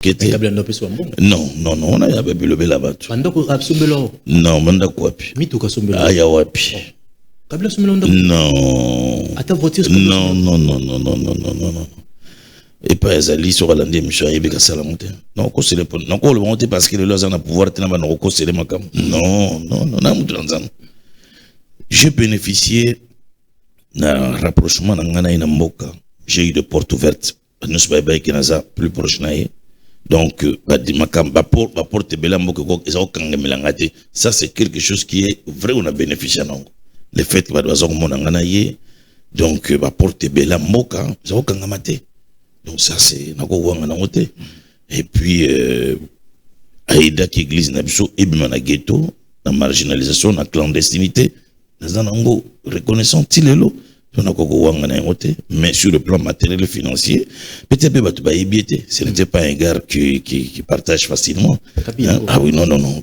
Non, on a pas pu le bel abattu. Non, manda quoi puis. Ah, ya wapi. Non. Non. Et pas Ezali sur l'Indien, monsieur Aïbeka Salamonte. Non, c'est le point. Non, le monter parce que le loisir n'a pouvoir tenir ma non, c'est le macam. Non, j'ai bénéficié d'un rapprochement dans Ghana et Namboka. J'ai eu de portes ouvertes. Nous sommes plus proches. Donc, ça c'est quelque chose qui est vrai, on a bénéficié. Le fait que donc, porte bela moka, ça donc ça c'est et puis Aïda qui église n'abso et bien na ghetto, la marginalisation, la clandestinité, nous reconnaissons Tilelo. Mais sur le plan matériel et financier, peut-être que ce n'était pas un gars qui partage facilement. Ah oui, non. Bien.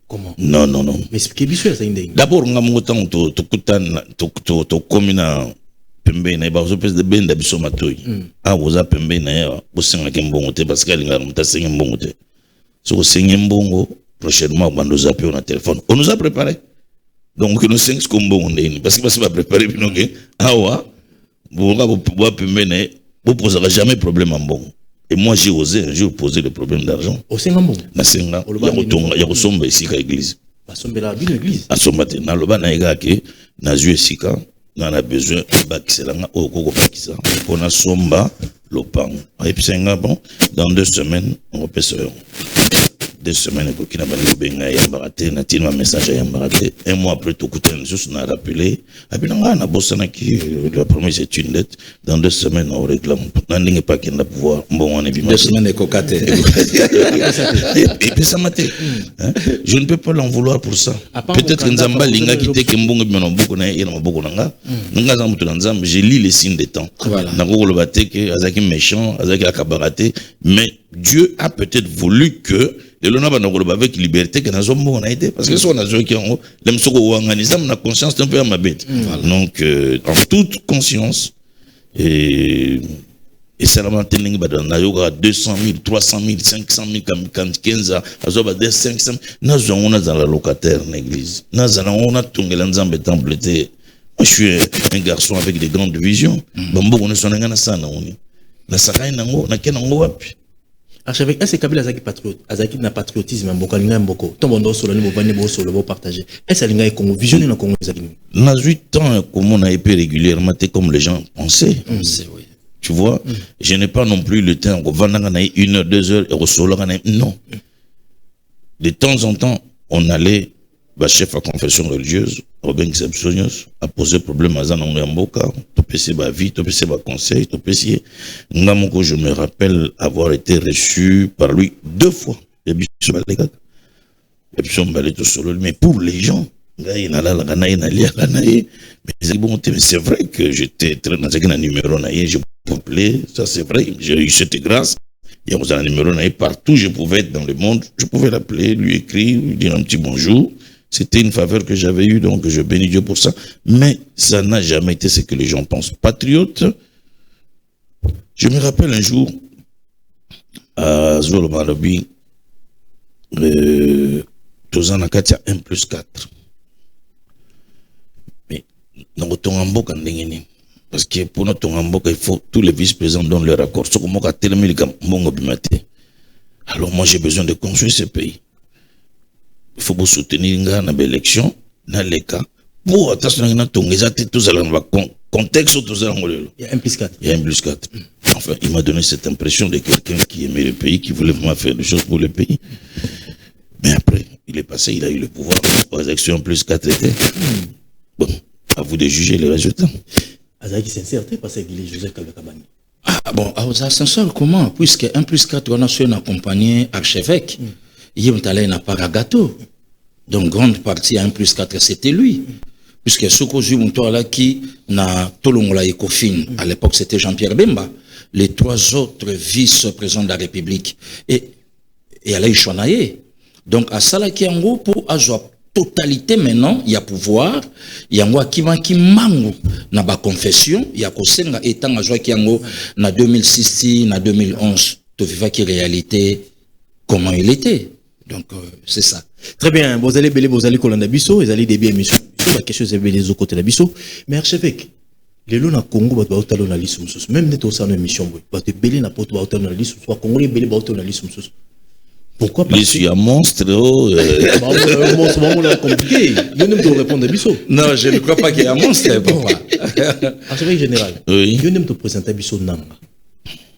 Comment? Non. Mais ce qui est bizarre, c'est une d'abord, on a mon temps, tu communes pembe na ba zo pese de ben da biso matoyi ah woza pembe na ya bosenga ke mbongo te parce que alinga mta senga mbongo te so senga mbongo prochainement bando zappé on a téléphone on nous a préparé donc nous senga ce mbongo ndeni parce que parce va préparer binoke awa bonga bo pembe na bo posera jamais problème en mbongo et moi j'ai osé un jour poser le problème d'argent au senga mbongo na senga ya kosomba isika église basombela bino église asombate na loba na egake na zue sika. On a besoin de bakisselanga au Koko Bakisa. On a somba l'opang. Et puis c'est bon. Dans 2 semaines, on peut se 2 semaines pour qu'il n'a pas de benga yambaraté, n'a t il un message à yambaraté. 1 mois après tout coûté, juste on a rappelé. Et puis on a bossé qui la promesse est une dette. Dans 2 semaines on réclame. On n'est pas qu'il n'a pouvoir. Bon on est bien. 2 semaines de cocatte. Et puis ça m'a été. Je ne peux pas l'en vouloir pour ça. Peut-être que Nzamba linga qui était kembongo bien beaucoup na ina beaucoup nanga. Nanga zamu tu Nzamba, je lis les signes des temps. Nako le baté que azaki méchant, azaki akabaraté, mais Dieu a peut-être voulu que et l'on a avec liberté que nous avons été parce que si on a joué qui ont la conscience un peu à ma bête. Donc en toute conscience et c'est la maintenance dans yoga 200 000, 300 000, 500 000, 15 ans, à 500 000. Nous avons dans la locataire l'église. Nous avons tout le monde temple. Je suis un garçon avec des grandes visions. Bambo on est son engana sana oni. Na sakai nango na kenango wapi. Archevêque, est-ce que Kabila Azaki patriote, Azaki na patriotisme, Mboko Linga Mboko, ton bon solo, nous bannez beau solo, beau partager. Est-ce que Linga est comme visionné dans Congo Azaki? Dans 8 ans, comme on a été régulièrement, comme les gens pensaient. Oui. Tu vois, je n'ai pas non plus le temps, on va 1 heure, 2 heures, et au solo, non. De temps en temps, on allait, chef à confession religieuse, Robin Xabsonios, a posé problème à Zanangamboka, Topessé ba vie, Topessé ba conseil, Topessé. Ngamoko, je me rappelle avoir été reçu par lui 2 fois. Mais pour les gens, mais c'est vrai que j'étais très dans un numéro, je pouvais, ça c'est vrai, j'ai eu cette grâce. Il y a un numéro partout, je pouvais être dans le monde, je pouvais l'appeler, lui écrire, lui dire un petit bonjour. C'était une faveur que j'avais eue, donc je bénis Dieu pour ça. Mais ça n'a jamais été ce que les gens pensent. Patriote, je me rappelle un jour, à Zolo Marabi, Tozana Katia 1+4. Mais dans Tongambo, parce que pour notre Tongambo, il faut tous les vice-présidents donnent leur accord. Alors moi, j'ai besoin de construire ce pays. Il faut vous soutenir dans l'élection, dans les cas. Pour attention, il y a contexte. Il y a 1+4. Il y a 1+4. Enfin, il m'a donné cette impression de quelqu'un qui aimait le pays, qui voulait vraiment faire des choses pour le pays. Mais après, il est passé, il a eu le pouvoir. Les élections 1+4 étaient. Bon, à vous de juger les résultats. Azaki sincère, parce qu'il est Joseph Kabakabani. Ah bon, ça sincère comment? Puisque 1+4, on a su accompagné archevêque. Il y a pas gâteau. Donc, grande partie à 1+4, c'était lui. Puisque ce que j'ai là qui n'a Tolongola et Kofin, à l'époque, c'était Jean-Pierre Bemba. Les 3 autres vice-présidents de la République. Et Alain Chouanaye. Donc, à Salaki Ango, pour Azwa totalité maintenant, il y a pouvoir, il y a un qui mango na ba confession, il y a kosenga étant à joie qui yango na 2006 na 2011, tu vivais qui réalité comment il était. Donc c'est ça. Très bien, vous allez colonner biso, vous allez début émission, la question c'est les autres côtés de biso, mais archevêque, les lois na Congo va autant na liste même net au sein de émission va te belé na poto autant na liste soit congolais belé va autant na liste. Pourquoi pas? Je suis un monstre. Monstre compliqué. Je ne peux répondre à Bisso. Non, je ne crois pas qu'il y a un monstre. Pourquoi? Archevêque général. Oui. Je ne peux présenter Bisso Nanga.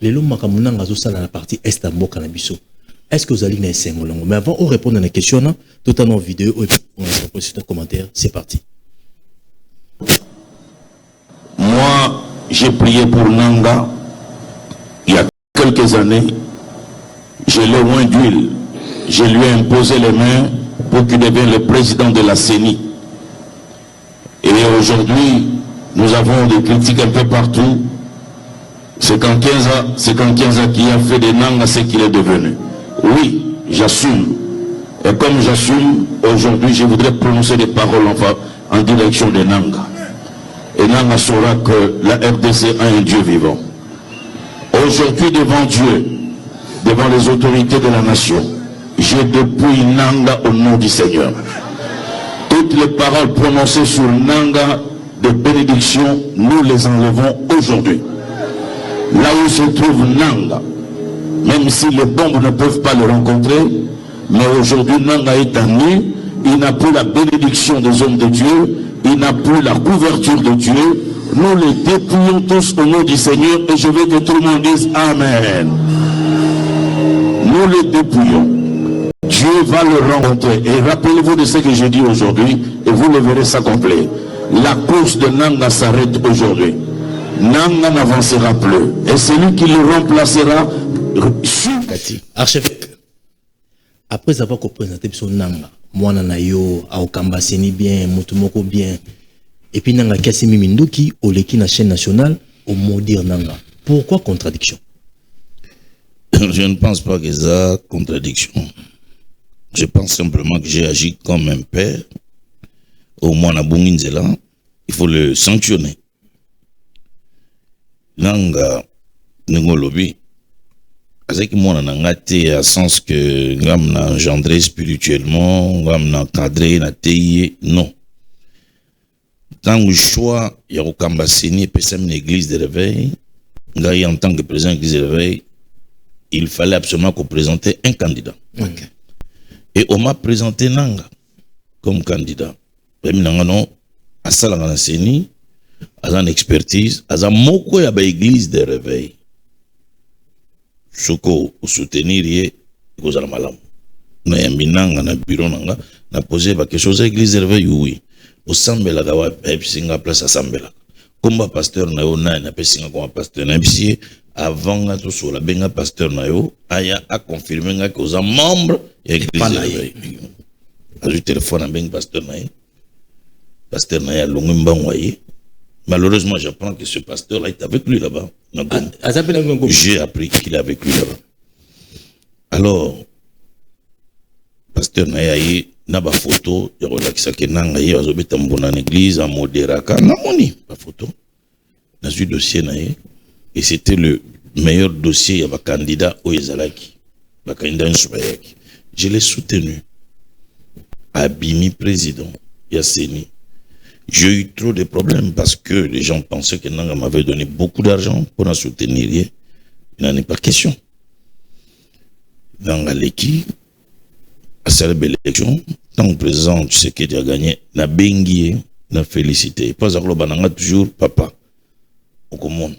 Les lois makamunanga sont dans la partie est à Mboka na Bisso. Est-ce que vous allez naître Sengolongo? Mais avant, on répond à la question, tout en vidéo, et puis on va poser un commentaire. C'est parti. Moi, j'ai prié pour Nanga il y a quelques années. Je l'ai oint d'huile. Je lui ai imposé les mains pour qu'il devienne le président de la CENI. Et aujourd'hui, nous avons des critiques un peu partout. C'est Kankienza qui a fait de Nanga ce qu'il est devenu. Oui, j'assume. Et comme j'assume, aujourd'hui, je voudrais prononcer des paroles en direction de Nanga. Et Nanga saura que la RDC a un Dieu vivant. Aujourd'hui, devant Dieu, devant les autorités de la nation, je dépouille Nanga au nom du Seigneur. Toutes les paroles prononcées sur Nanga de bénédiction, nous les enlevons aujourd'hui. Là où se trouve Nanga, même si les bombes ne peuvent pas le rencontrer, mais aujourd'hui Nanga est en nu, il n'a plus la bénédiction des hommes de Dieu, il n'a plus la couverture de Dieu. Nous les dépouillons tous au nom du Seigneur et je veux que tout le monde dise Amen. Nous les dépouillons. Dieu va le rencontrer. Et rappelez-vous de ce que j'ai dit aujourd'hui et vous le verrez s'accomplir. La course de Nanga s'arrête aujourd'hui. Nanga n'avancera plus. Et celui qui le remplacera sur... Archevêque, après avoir présenté son Nanga, moi nanayo, aokamba seni bien, mutumoko bien, et puis Nanga Kassimi Minduki, au leki na chaîne nationale, au maudire Nanga. Pourquoi contradiction? Je ne pense pas que ça contradiction. Je pense simplement que j'ai agi comme un père. Au moins, na Bunginzela, il faut le sanctionner. Nanga, Ngolobi, avec moi, nanga te à sens que ngam na engendré spirituellement, ngam na cadré na teye, non. Dans le choix, il y a au Kambasini et une église de réveil, en tant que président de l'église de réveil, il fallait absolument qu'on présente un candidat. Okay. Et on m'a présenté Nanga comme candidat. Même Nanga non, à Salangana Seni, à une expertise, à un moko ya ba église de réveil. Soko ou soutenir yé, cause la malam. Na yambi Nanga na bureau Nanga, na posé ba quelque chose à église de réveil oui. Au sambela gawa singa place à sambela. Comme pasteur na yo na pesinga comme pasteur na bisi avant tout sur la benga pasteur na yo aya a confirmer nga que aux membres et église a eu téléphone à benga pasteur na ya longumba ngoye. Malheureusement j'apprends que ce pasteur là est avec lui là-bas. J'ai appris qu'il est avec lui là-bas. Alors pasteur na ya na ba photo ya relakisa ke nanga ye azobeta mbona na église en modéraka na moni ba photo na su dossier na ye et c'était le meilleur dossier ya ba candidat au ezalaki ba candidat nsubayaki. Je l'ai soutenu. Abimi président ya Seni. J'ai eu trop de problèmes parce que les gens pensaient que Nanga m'avait donné beaucoup d'argent pour la soutenir. Il n'en est pas question. Nanga Leki à cette belle élection, tant que président, tu sais qu'il a gagné, na bengi, na félicité. Pas à l'obananga toujours, papa. Au commun.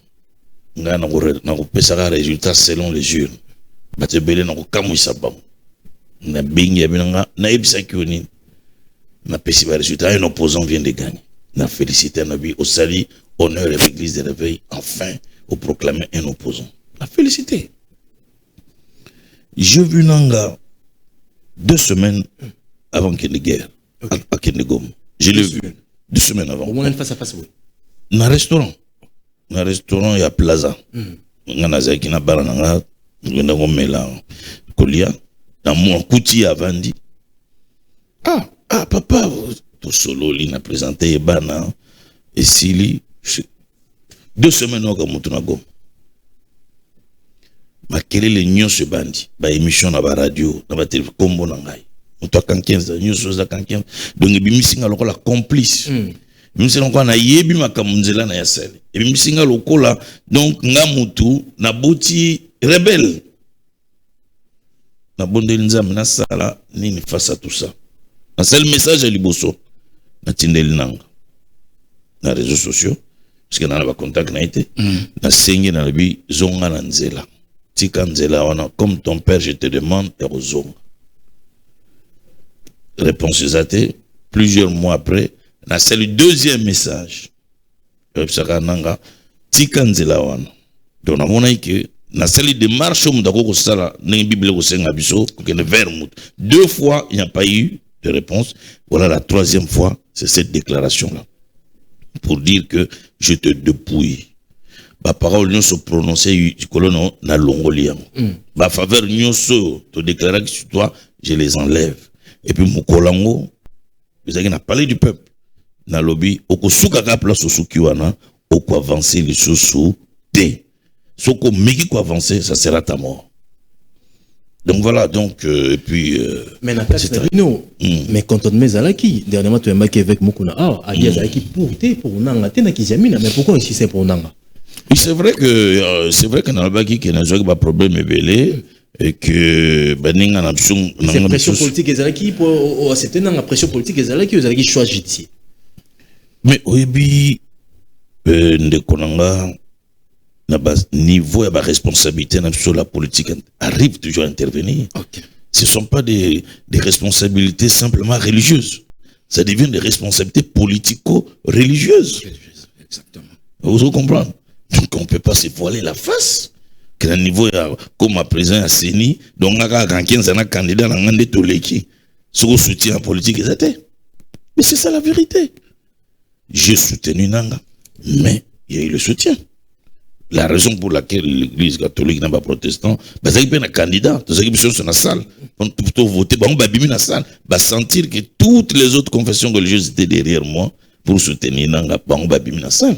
Nga na repesara résultat selon les urnes. Bate belé na kamu sabam. Na bengi abinanga, na ebisa kioni. Na pesiba résultat, un opposant vient de gagner. Na félicité nabi au sali, honneur et l'église de réveil, enfin, au proclamer un opposant. Na félicité. J'ai vu Nanga 2 semaines avant qu'il y ait une guerre à Kenegom. Je l'ai vu 2 semaines avant. Au moins face à face, oui. Dans un restaurant. Dans un restaurant, il y a Plaza. Il y a un bar, il y a Kolia. Dans mon coutil à Vandi. Ah, Ah, papa, tout solo, il a présenté Ebana, et Sili, 2 semaines au Gamotunago. Ma quelle est l'union ce bandi? Ba émission na ba radio, na ba télévision, combo nangai. On toit quand 15 ans, news chose quand 15. Donc, il misinga lokola complice. Misinga lokola na yebi makamunzela na yasel. Et misinga lokola, donc, ngamutu, na boti rebelle. Na bonde nzam na sala, nini face à tout ça. Un seul message à Liboso. Na tindeli nanga. Na réseaux sociaux. Parce que na ba contact na été. Na sengi na bi zonga na nzela. Tika nzela wana. Comme ton père, je te demande, et zonga. Réponse exatée. Plusieurs mois après, na c'est le 2e message. Rebsaka nanga. Tika nzela wana. Donc, on a dit que na sali de marche au mudako ko sala na bible ko senga biso ko ne vers mut 2 fois il n'y a pas eu de réponse. Voilà la 3e fois, c'est cette déclaration là pour dire que je te dépouille. Ba parole nous se prononcer colono na longolia. Ba faveur nous se te déclarer que sur toi je les enlève. Et puis mon kolango vous avez parlé du peuple na lobby okosuka ka place osuki wana oko avancer les sous té. Ce qu'on mérite quoi avancer, ça sera ta mort. Donc voilà, donc, et puis. Mais mais quand on met Zalaki, dernièrement tu es marqué avec Mukuna, Zalaki pour Nanga, mais pourquoi ici c'est pour Nanga? Oui, c'est vrai que dans le Baki, il y a un problème évelé, et que, c'est pression politique Zalaki pour accepter la pression politique Zalaki, Zalaki choisit ici. Mais, oui, de Konanga, niveau et la responsabilité sur la politique arrive toujours à intervenir. Okay. Ce ne sont pas des responsabilités simplement religieuses. Ça devient des responsabilités politico-religieuses. Exactement. Vous comprenez? Donc on ne peut pas se voiler la face. Que le niveau, comme à présent à Séni, donc on a un candidat dans un Toleki, sur le soutien en politique, mais c'est ça la vérité. J'ai soutenu Nanga, mais il y a eu le soutien. La raison pour laquelle l'église catholique n'a pas protestant, c'est qu'il y a un candidat, c'est qu'il y a une salle, pour voter, on va dans la salle, va sentir que toutes les autres confessions religieuses étaient derrière moi pour soutenir Nanga, on va dans la salle.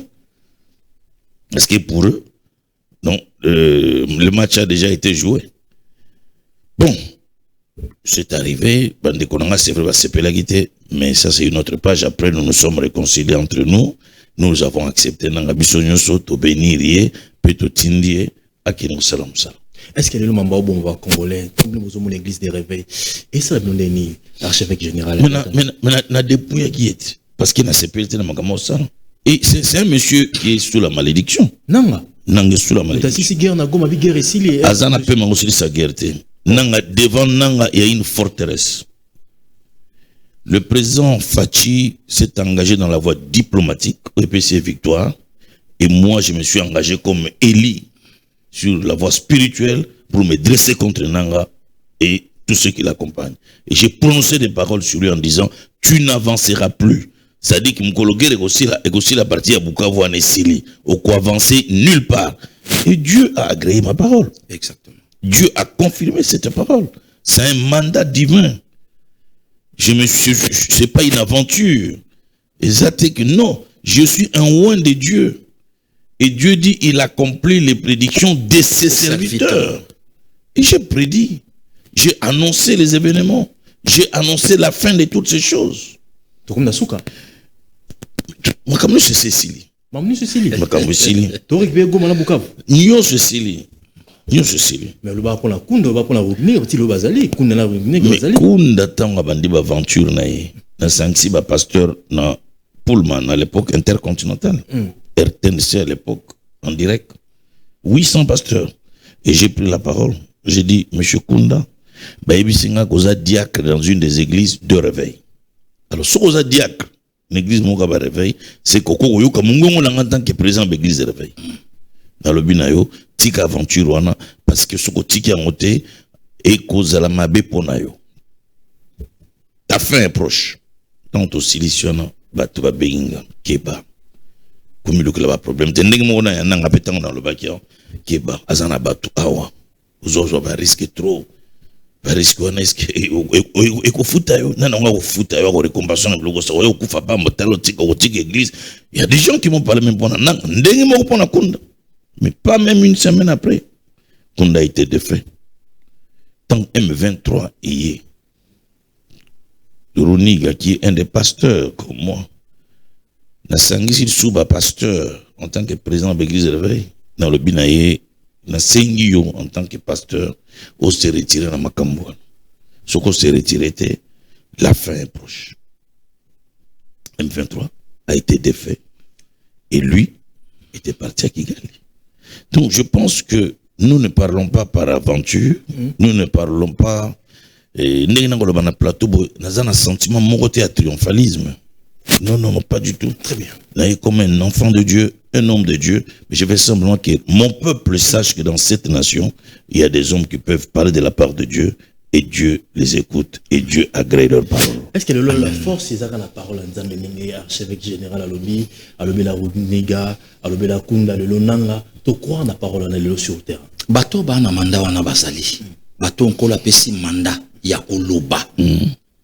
Est-ce que pour eux, non, le match a déjà été joué. Bon, c'est arrivé, Bande Konanga, c'est vrai, va se pélaguiter, mais ça c'est une autre page. Après, nous nous sommes réconciliés entre nous. Nous avons accepté Nanga Bissonyoso, to bénir, peut tindie, à qui nous salam salam. Est-ce qu'il y a le membre bon va congolais, comme nous sommes l'église des réveils, et ça nous donne l'archevêque général. Mais na dépouille qui est, parce qu'il n'a sécurité dans Magamo Salam. Et c'est un monsieur qui est sous la malédiction. Nanga. Nanga sous la malédiction. Si guerre na goma bi guerre ici. Azana peut m'enregistrer sa guerre. Nanga devant Nanga il y a une forteresse. Le président Fachi s'est engagé dans la voie diplomatique au EPC Victoire et moi je me suis engagé comme Élie sur la voie spirituelle pour me dresser contre Nanga et tous ceux qui l'accompagnent. Et j'ai prononcé des paroles sur lui en disant tu n'avanceras plus. Ça dit que Mkologuer est aussi la partie à Bukavu en Essili, au quoi avancer nulle part. Et Dieu a agréé ma parole. Exactement. Dieu a confirmé cette parole. C'est un mandat divin. C'est pas une aventure. Exact que non, je suis un oint de Dieu. Et Dieu dit, il accomplit les prédictions de ses serviteurs. Et j'ai prédit. J'ai annoncé les événements. J'ai annoncé la fin de toutes ces choses. Makamnu c'est Cécilie. Makamnu c'est Cécilie. Makamnu Cécilie. Torik Bego mana Bukavu. Nyo Cécilie. Nyo Cécilie. Mais le ba pour la kunda ba pour la revenir ti le bazali kunda na revenir bazali. Kunda tanga bandi ba aventure na ye. Na sanksi ba pasteur na Pullman à l'époque intercontinentale. RTNC à l'époque en direct. 800 pasteurs. Et j'ai pris la parole. J'ai dit monsieur Kunda, ba ebisinga koza diacre dans une des églises de réveil. Alors ce koza diacre l'église Mokaba réveil, c'est Koko Yoka Mungongo en tant que président de l'église de réveil. Dans le binayo, tika aventure wana, parce que ce côté qui a monté, et cause la mabe ponayo. Ta fin est proche. Tant au siliciona, batu ba benga, keba. Comme il y a un problème, t'es n'importe où na nanga pétant dans le bakia, keba, azana batu awa. Vous avez risqué trop. Parce wana eske ekofuta yo nana nga kofuta yo ko récompensation na bloko so yo kufa ba motalo tika église. Il y a des gens qui m'ont parlé même pour nanga ndenge moko pona kunda, mais pas même une semaine après kunda a été défait. Tant M23 y Roniga qui est un des pasteurs comme moi, na sangisi suba pasteur en tant que président de l'église de l'éveil dans le binaye na sengio en tant que pasteur au se retirer dans makambo. Ce qu'on s'est retiré, la fin est proche. M23 a été défait et lui était parti à Kigali. Donc je pense que nous ne parlons pas par aventure, nous ne parlons pas na plateau na sentiment moroté à triomphalisme. Non, non, non, pas du tout. Très bien. Là, comme un enfant de Dieu, un homme de Dieu, mais je veux simplement que mon peuple sache que dans cette nation, il y a des hommes qui peuvent parler de la part de Dieu, et Dieu les écoute, et Dieu agrée leurs paroles. Est-ce que la force, c'est ça la parole en Nzambe, archevêque général Alobi, Alobi la Runiga, Alobi la Kunda, le Lonanga, tu crois en la parole en Elo sur terre? Bato ba na manda wana basali. Bato onkola pesi manda ya koloba.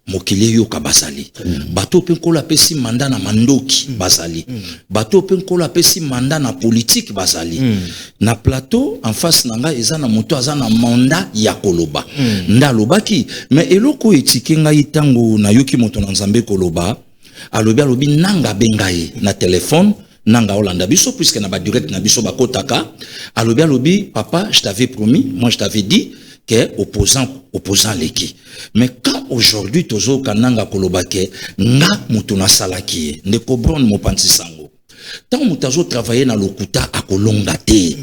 Mokili yo kabasali. Bato penkola pesi manda na mandoki basali. Bato penkola pesi manda na politique basali. Na plateau en face nanga eza na moto aza na manda ya koloba. Nda lobaki mais eloko etikenga itango na yoki moto na Nzambe koloba alobi nanga bengaye na téléphone nanga olanda biso puisque na ba direct na biso bakotaka alobi papa je t'avais promis, moi je t'avais dit que opposant leki. Mais quand aujourd'hui tozo kananga kolobake nga mutu na salaki ne kobron mo pansi sango. Tant mutazo travailler na lokuta akolonga te.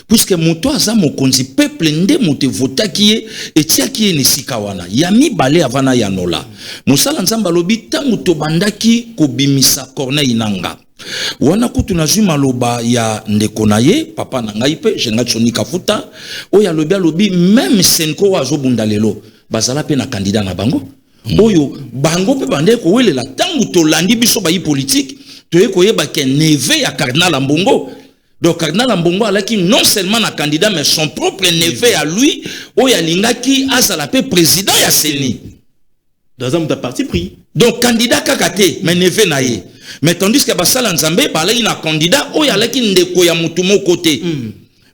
Puisque mutu aza mokonzi peuple nde mutu votaki etiaki ni sikawana. Yami bale avana yanola. Musala nzamba lobi tangu tobandaki kobimisa Corneille nanga. Wana kutu na zuma loba ya ndeko na ye papa na ngai pe jenga tsoni kafuta oya lobi même senko wazo bundalelo bazala pe na candidat na bango oyo bango pe bande ko welela tangu to landi biso ba yi politique to ye ko yeba ke neve ya cardinal Mbongo. Donc cardinal Mbongo alaki non seulement na candidat mais son propre neveu à lui oya lingaki azala pe président ya Seni dans un parti pris. Donc candidat kakate mais neveu na ye. Mais tandis que basala nzambe balaki na candidat oyo alaki ndeko ya mutu moko te.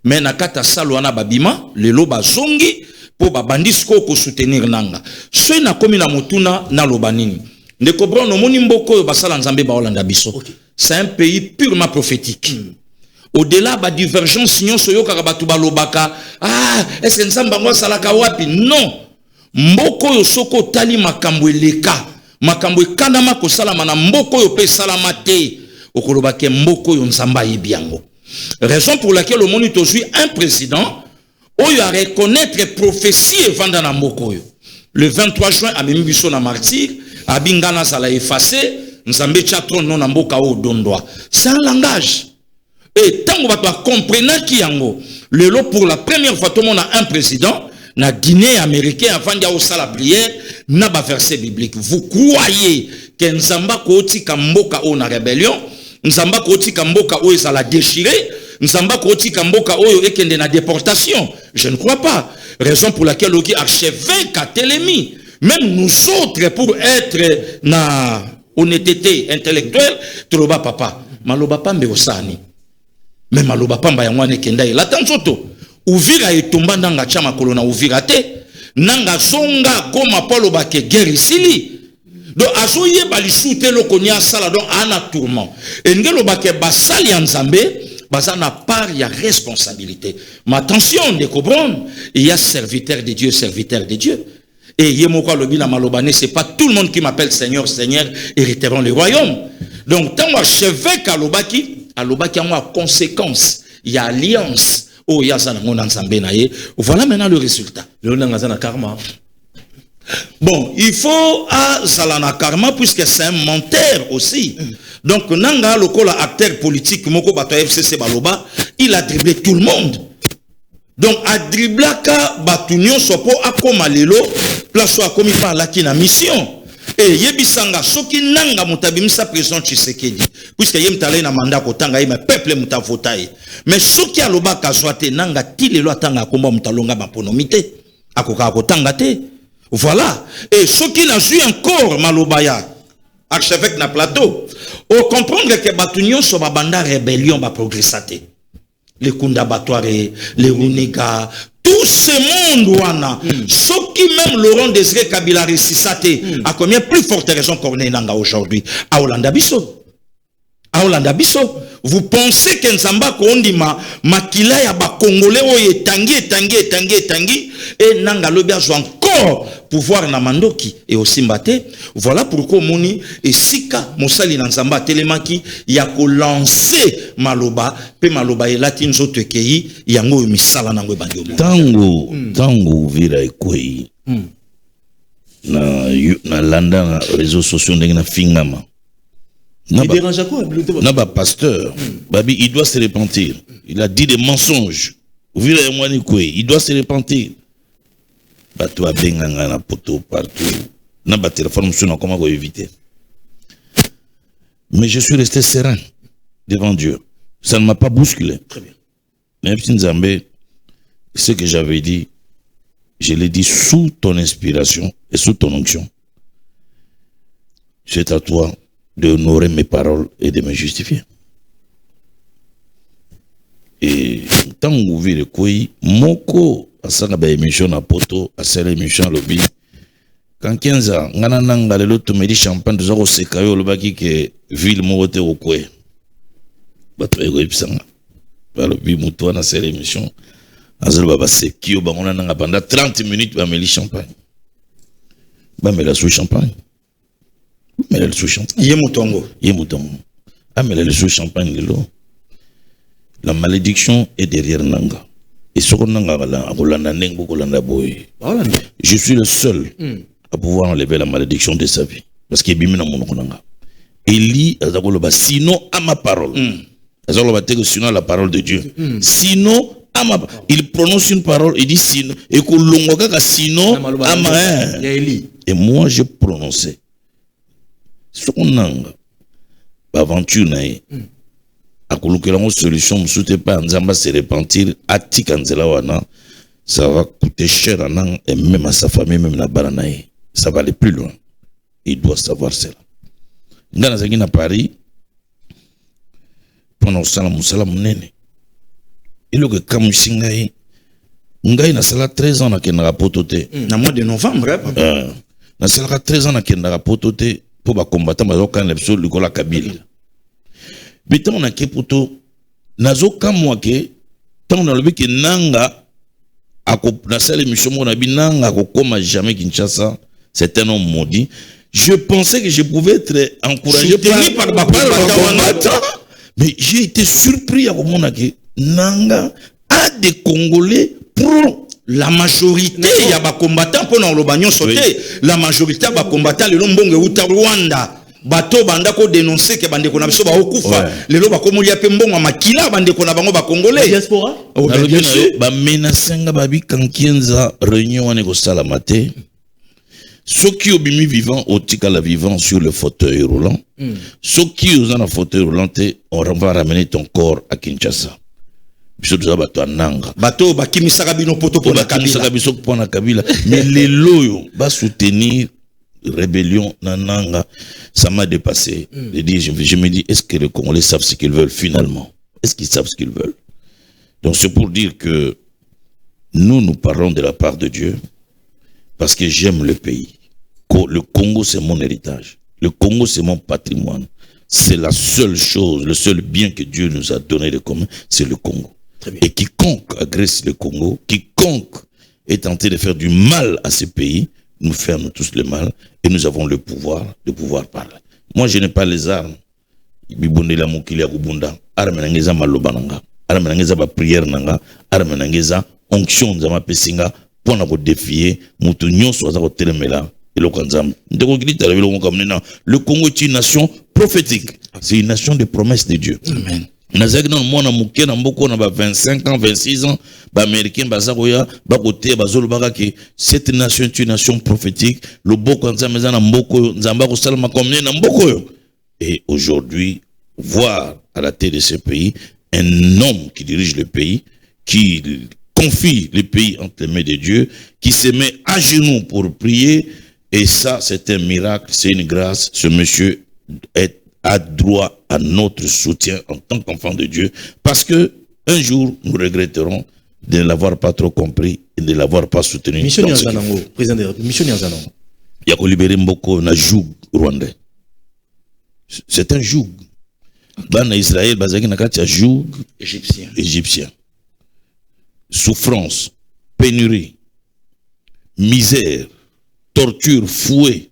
Mais na kata salo wana babima lelo bazongi po babandisi ko soutenir nanga. So na komi na mutuna na lobanini. Ndeko Brown omoni mboko oyo basala nzambe ba Holanda biso. C'est un pays purement prophétique. Au-delà ba divergence nyonso yo kaka batu balobaka est-ce nzamba ngo salaka wapi? Non. Mboko yo soko tali makambo eleka. Makambo kanama ko salama na mboko yo pe salama te okoloba ke mboko yo nzamba yebiango. Raison pour laquelle le monde aujourd'hui un président oyo a reconnaître prophétie et vanda na mboko yo. Le 23 juin a memi biso na martyr abingana sala effacé nzambe chatron non na mboka o dondwa. C'est un langage. Et tant que vous comprenez qui yango le lot pour la première fois tout le monde a un président na Guinée américain avant de faire la prière na ba verset biblique. Vous croyez que Nzamba ko tika mboka o na rébellion, Nzamba ko tika mboka o ça la déchiré, Nzamba ko tika mboka o ekende na déportation? Je ne crois pas. Raison pour laquelle le archevêque a télémi. Même nous autres pour être na honnêteté intellectuelle, troba papa, maloba pambe osani. Mais maloba pamba yangwane kenda la tanzoto. Uvira etomba nanga chama kolona uvira te nanga zonga goma polo bake guerre sili donc azoye balisute lokonya sala donc ana tourment engelo bake basali ya nzambe bazana part ya responsabilité. Mais attention de comprendre, il y a serviteur de Dieu et yemoko lobi na malobane c'est pas tout le monde qui m'appelle Seigneur Seigneur hériteront le royaume. Donc tant archevêque alobaki en conséquence il y a alliance. Oh, voilà maintenant le résultat. Bon, il faut à Zalana Karma puisque c'est un menteur aussi. Donc, Nanga, le acteur politique, Moko Bato FCC Baloba, il a dribblé tout le monde. Donc, a dribblé Batunio Sopo Akoma Lelo, place à commis par la kina mission. Et yebisanga soki nanga mutabimisa président Tshisekedi puisque yem talé na mandat ko tanga yema peuple mutavotaye mais soki aloba kazwate nanga tilelo atanga komba mutalonga ba ponomité akoka kotanga te. Voilà. Et ce qui n'a joué encore malobaya archevêque na plateau, au comprendre que batunion sur ma banda rébellion va progresser. Les Kundabatware, les Runiga, tout ce monde wana, ce qui même Laurent Désiré Kabila ressuscité, à combien plus forte raison Corneille Nanga aujourd'hui, à Hollanda Bisso. À Hollanda Bisso. Vous pensez que Nzamba Kondima, Makila ya ba Congolais oye tangi, et Nanga Lobia joue encore pouvoir na mandoki et aussi mbate. Voilà pourquoi Moni et Sika Mosali Nzamba Telemaki ya ko lancer Maloba, pe Maloba et latin zote kei yango misala nango bandio. Tango vira ekwei. Na landa na réseaux sociaux ndenge na fingama. Il dérange à quoi? Naba pasteur, Babi, il doit se repentir. Il a dit des mensonges. Il doit se repentir. Bato a benganga na poto partout. Naba téléphone monsieur comment vous éviter. Mais je suis resté serein devant Dieu. Ça ne m'a pas bousculé. Très bien. Même si Nzambé, ce que j'avais dit, je l'ai dit sous ton inspiration et sous ton onction. C'est à toi de honorer mes paroles et de me justifier. Et tant que vous voyez quoi, moko à ça la émission à poto à cette émission lobby. Quand 15 ans, ngananga le lot me dit champagne de zéro c'est kayo le baki que ville mote au quoi. Bato ego ipsanga. Par le bi muto na cette émission. Azal baba c'est qui au bangona nanga pendant 30 minutes ba me li champagne. Ba me la sous champagne. Mais le sous-champagne. Yemoutongo. Ah, mais le sous-champagne, la malédiction est derrière Nanga. Et ce qu'on a, je suis le seul à pouvoir enlever la malédiction de sa vie. Parce qu'il est bimé dans mon Nanga. Eli, sinon à ma parole. Sinon à la parole de Dieu. Sinon à ma parole. Il prononce une parole, il dit sinon. Et que sinon à ma. Et moi, j'ai prononcé. Son aventure nae a coloqué la solution m'soute pas Nzamba se repentir ati kanzela wana ça va coûter cher à Nang et même à sa famille même na baranae ça va aller plus loin il doit savoir cela ngana zangi na Paris pendant ça la musala munene il que kamushingai ngai na sala 13 ans na kenaka potote na mois de novembre na sala 13 ans na kenaka potote pour les combattants, ils ont quand le Gola Kabila. Mais tant on a que poto, nazo comme moi que tant on a le que nanga a na salle émission mon abi nanga a comme jamais Kinshasa, c'est un homme maudit. Je pensais que je pouvais être encouragé par le combattant, mais j'ai été surpris à comment que nanga a des Congolais pro. La majorité il y a des combattants pour le bagnon sauté. La majorité des combattants le lombonge uta Rwanda. Bato banda ko dénoncer que bande ko na biso ba okufa. Le lo ba ko mulia pe mbongo makila bande ko na bango ba congolais. Diaspora. Bien sûr. Ba menacenga ba bi kankienza réunion wane ko sala maté. Ceux qui obimi vivant au tikala vivant sur le fauteuil roulant. Ceux qui ont un fauteuil roulant on va ramener ton corps à Kinshasa. Bato bakimisaka bino poto pour la Kabila mais les loyaux va soutenir rébellion nananga ça m'a dépassé je me dis est-ce que les Congolais savent ce qu'ils veulent finalement est-ce qu'ils savent ce qu'ils veulent donc c'est pour dire que nous parlons de la part de Dieu parce que j'aime le pays le Congo c'est mon héritage le Congo c'est mon patrimoine c'est la seule chose le seul bien que Dieu nous a donné de commun c'est le Congo. Et quiconque agresse le Congo, quiconque est tenté de faire du mal à ce pays, nous fait nous tous le mal et nous avons le pouvoir de pouvoir parler. Moi, je n'ai pas les armes. Bibondela mukili akubunda. Arme nangeza maloba nanga. Arme nangeza ba prière nanga. Arme nangeza onction nzama pesinga pour na ko défier mutu nyonso aza ko telemela eloko nzamba. Ndeko kilita la biloko kamnena. Le Congo est une nation prophétique. C'est une nation de promesses de Dieu. Amen. Nazaki na mwana muke na mboko na ba 25 ans 26 ans ba américain bazakoya ba côté bazolo bakaki cette nation est une nation prophétique le boko nzamba na mboko nzamba ko salama comme na mboko yo et aujourd'hui voir à la tête de ce pays un homme qui dirige le pays qui confie les pays entre les mains de Dieu, qui se met à genoux pour prier, et ça, c'est un miracle, c'est une grâce. Ce monsieur a droit à notre soutien en tant qu'enfant de Dieu, parce que un jour, nous regretterons de ne l'avoir pas trop compris et de ne l'avoir pas soutenu. Mission Nyanzanango, président de la République, Mission Nyanzanango. Il y a libéré Mboko na joug rwandais. C'est un joug. Dans Israël, bazaki na kati joug égyptien. Souffrance, pénurie, misère, torture, fouet.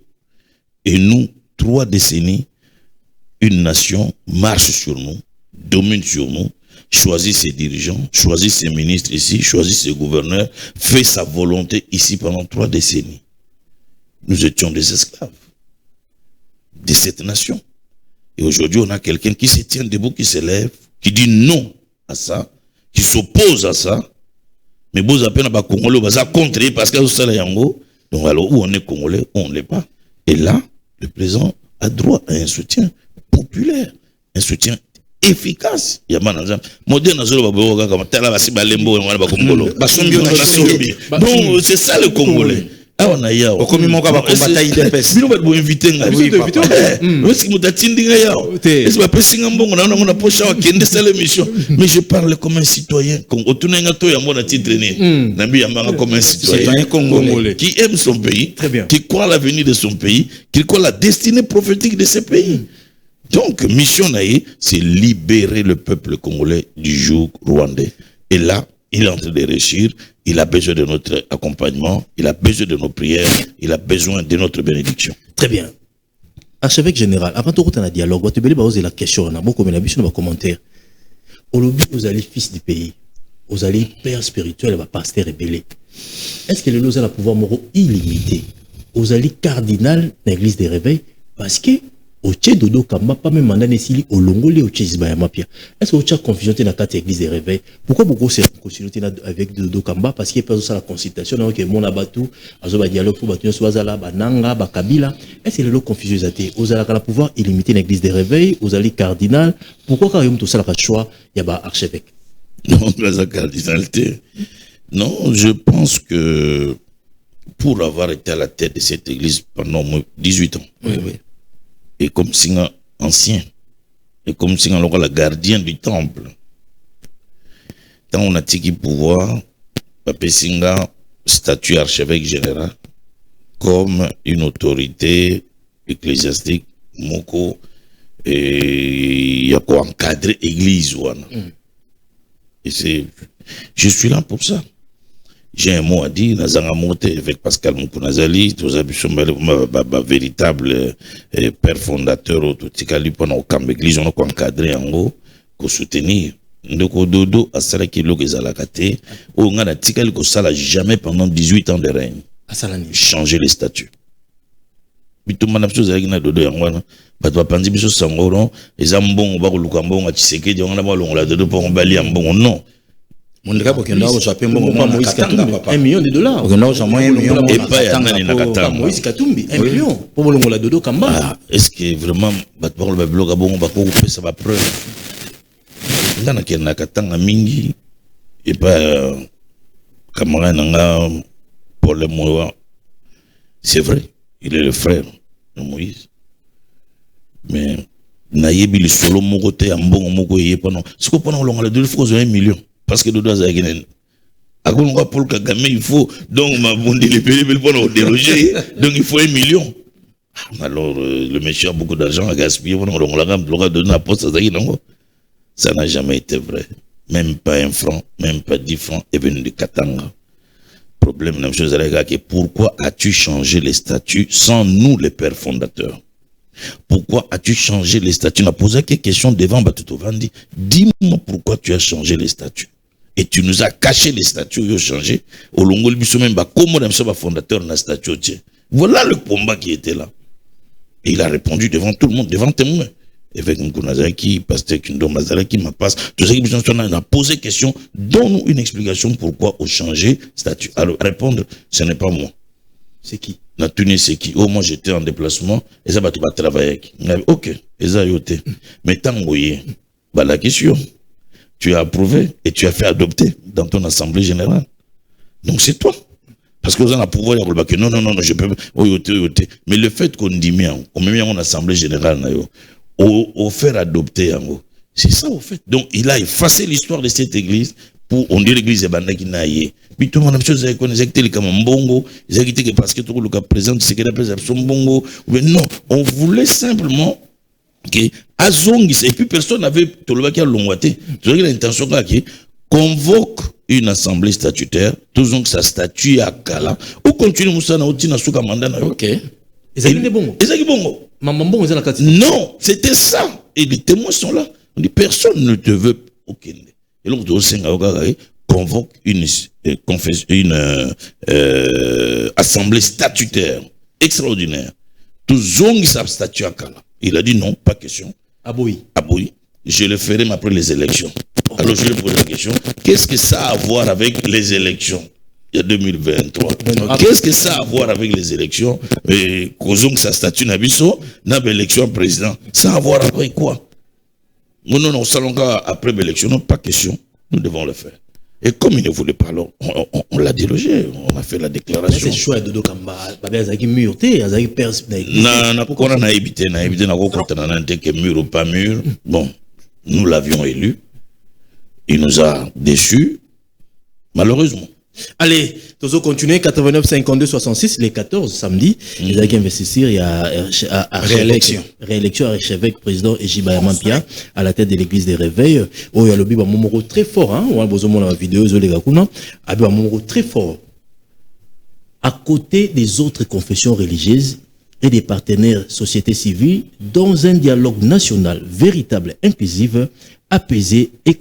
Et nous, 3 décennies, une nation marche sur nous, domine sur nous, choisit ses dirigeants, choisit ses ministres ici, choisit ses gouverneurs, fait sa volonté ici pendant 3 décennies. Nous étions des esclaves de cette nation. Et aujourd'hui, on a quelqu'un qui se tient debout, qui se lève, qui dit non à ça, qui s'oppose à ça. Mais vous appelez à Congolais, vous avez contré parce que vous avez yango. Donc alors, où on est Congolais, on ne l'est pas. Et là, le président a droit à un soutien populaire, un soutien efficace. Il y a donc c'est ça le Congolais. Ah, on a yao. Comme il m'a combattu IDPS. Bino bat bo inviter nga. Est-ce que mutatindi nga yao? Est-ce que pas singambongo na on a pocha wa kende ça l'émission. Mais je parle comme un citoyen. Otuna nga to ya mona titre ni. Nabi yamba comme un citoyen congolais qui aime son pays, qui croit à l'avenir de son pays, qui croit à la destinée prophétique de ce pays. Donc mission naïe, c'est libérer le peuple congolais du joug rwandais. Et là, il est en train de réussir. Il a besoin de notre accompagnement, il a besoin de nos prières, il a besoin de notre bénédiction. Très bien. Archevêque général, avant tout un dialogue, vous avez posé la question, on a beaucoup de commentaires. Au lobby, vous allez fils du pays, vous allez père spirituel, pasteur rebellé. Est-ce que le lot a pouvoir moraux illimité? Vous allez cardinal dans l'église des réveils parce que au Tché Dodo Kamba, pas même mandat Nessili, au Longolé, au Tché Zbayamapia. Est-ce que vous avez confusion dans la église des réveils? Pourquoi beaucoup s'est consulté avec Dodo Kamba? Parce qu'il y a pas la consultation, donc mon abatou, azoba dialogue pour bâtir Swazala, Bananga, Bakabila. Est-ce que le confusion est vous allez la pouvoir illimité l'église des réveils, vous allez cardinal? Pourquoi quand il y a tout ça le choix, il y a archevêque? Non, la cardinalité. Non, je pense que pour avoir été à la tête de cette église pendant 18 ans, oui. Et comme si un ancien, et comme si un la gardien du temple. Quand on a tiki pouvoir, Pape Singa statut archevêque général comme une autorité ecclésiastique, moko, et il y a quoi encadrer l'église. Et c'est, je suis là pour ça. J'ai un mot à dire, Nazanga monté avec Pascal Moukounazali, tous les véritable père fondateur, tout ce pendant au camp d'église, on a encadré en haut, qu'on soutenir. Ndoko dodo, à ça qui est à la kate, on a tikali ko sala jamais pendant 18 ans de règne. Changer les statuts. Bito manapso za gina dodo yangwana, batwa panzi biso sangoro, ezambon ba ko lukambon a Tshisekedi, on a ba longola dodo pour on bali ambon non. Mon gars, pour qu'il y ait Moïse Katumbi, $1 million. Et pas Yanani Nakatanga. Moïse Katumbi, $1 million. Pour le Dodo Kamba. Est-ce que vraiment, le blog a bon, ça va preuve? Dans la Nakatanga Mingi, et pas camarade Nanga, pour le Moua. C'est vrai, il est le frère de Moïse. Mais, Naïbi, le solo Mogote, un bon Mogo, il est pas non. Ce qu'on pendant le deux fois, $1 million. Parce que nous doit gagner. À quoi Paul Kagame, il faut donc ma bondi les pays pour nous déloger, donc il faut $1 million. Alors le monsieur a beaucoup d'argent à gaspiller, on l'a donné à poste à Zagui, non? Ça n'a jamais été vrai. Même pas 1 franc, même pas 10 francs est venu de Katanga. Problème, la chose est pourquoi as-tu changé les statuts sans nous les pères fondateurs? Pourquoi as-tu changé les statuts? On a posé quelques questions devant Batutovandi. Dis-moi pourquoi tu as changé les statuts. Et tu nous as caché les statuts qui ont changé. Au Longol même comment on fondateur d'un statut. Voilà le combat qui était là. Et il a répondu devant tout le monde, devant témoin. Avec Mkounazaki, pasteur Kindo Mazalaki, ma passe. Tout ça qui on a posé question. Donne-nous une explication pourquoi on changé statut. Alors répondre, ce n'est pas moi. C'est qui? La Tunis, c'est qui? Oh, moi j'étais en déplacement, et ça va travailler avec. Ok, et ça yoté. Mais tant que la question, tu as approuvé et tu as fait adopter dans ton assemblée générale. Donc c'est toi. Parce que vous avez le pouvoir de dire que non, je peux pas. Mais le fait qu'on dit bien, qu'on met en assemblée générale, au faire adopter, c'est ça au fait. Donc il a effacé l'histoire de cette église pour on dit l'église est bandaki naïe. Puis tout le monde a chose avec on exacté comme mbongo, exacté que parce que tout le monde présente c'est que la présence mbongo. Mais non, on voulait simplement que azongis et puis personne n'avait tout le qui a longwaté. Tu vois l'intention qui convoque une assemblée statutaire, toujours que sa statut à Kala, ou continue Moussa na outina souka mandat. OK. Ezaki bongo. Ezaki bongo. Mamambongo ezala kati. Non, c'était ça. Et les témoins sont là. On dit personne ne te veut aucun. Et donc au Sénégal convoque une assemblée statutaire extraordinaire. Toujours que sa statut à Kala. Il a dit non, pas question. Aboui. Aboui. Je le ferai après les élections. Alors je lui pose la question, qu'est-ce que ça a à voir avec les élections? Il y a 2023. Qu'est-ce que ça a à voir avec les élections? Et causons que ça statue Nabiso, n'a pas élection président. Ça a à voir avec quoi? Non, salon après l'élection, non, pas question. Nous devons le faire. Et comme il ne voulait pas, alors, on l'a délogé, on a fait la déclaration. C'est choix de Dokamba, Babé murté, Azaki Perse. Non, on a évité, que mur ou pas mur. Bon, nous l'avions élu. Il nous a déçus, malheureusement. Allez, toujours continuer, 89 52 66, les 14 samedi, ils ont investi, il y a réélection à archevêque président Ejiba Mampia à la tête de l'église des réveils. Oh, il y a le biba momoro très fort, hein, on a besoin de la vidéo, les gars, un momoro très fort. À côté des autres confessions religieuses et des partenaires société civile, dans un dialogue national véritable, inclusif, apaisé et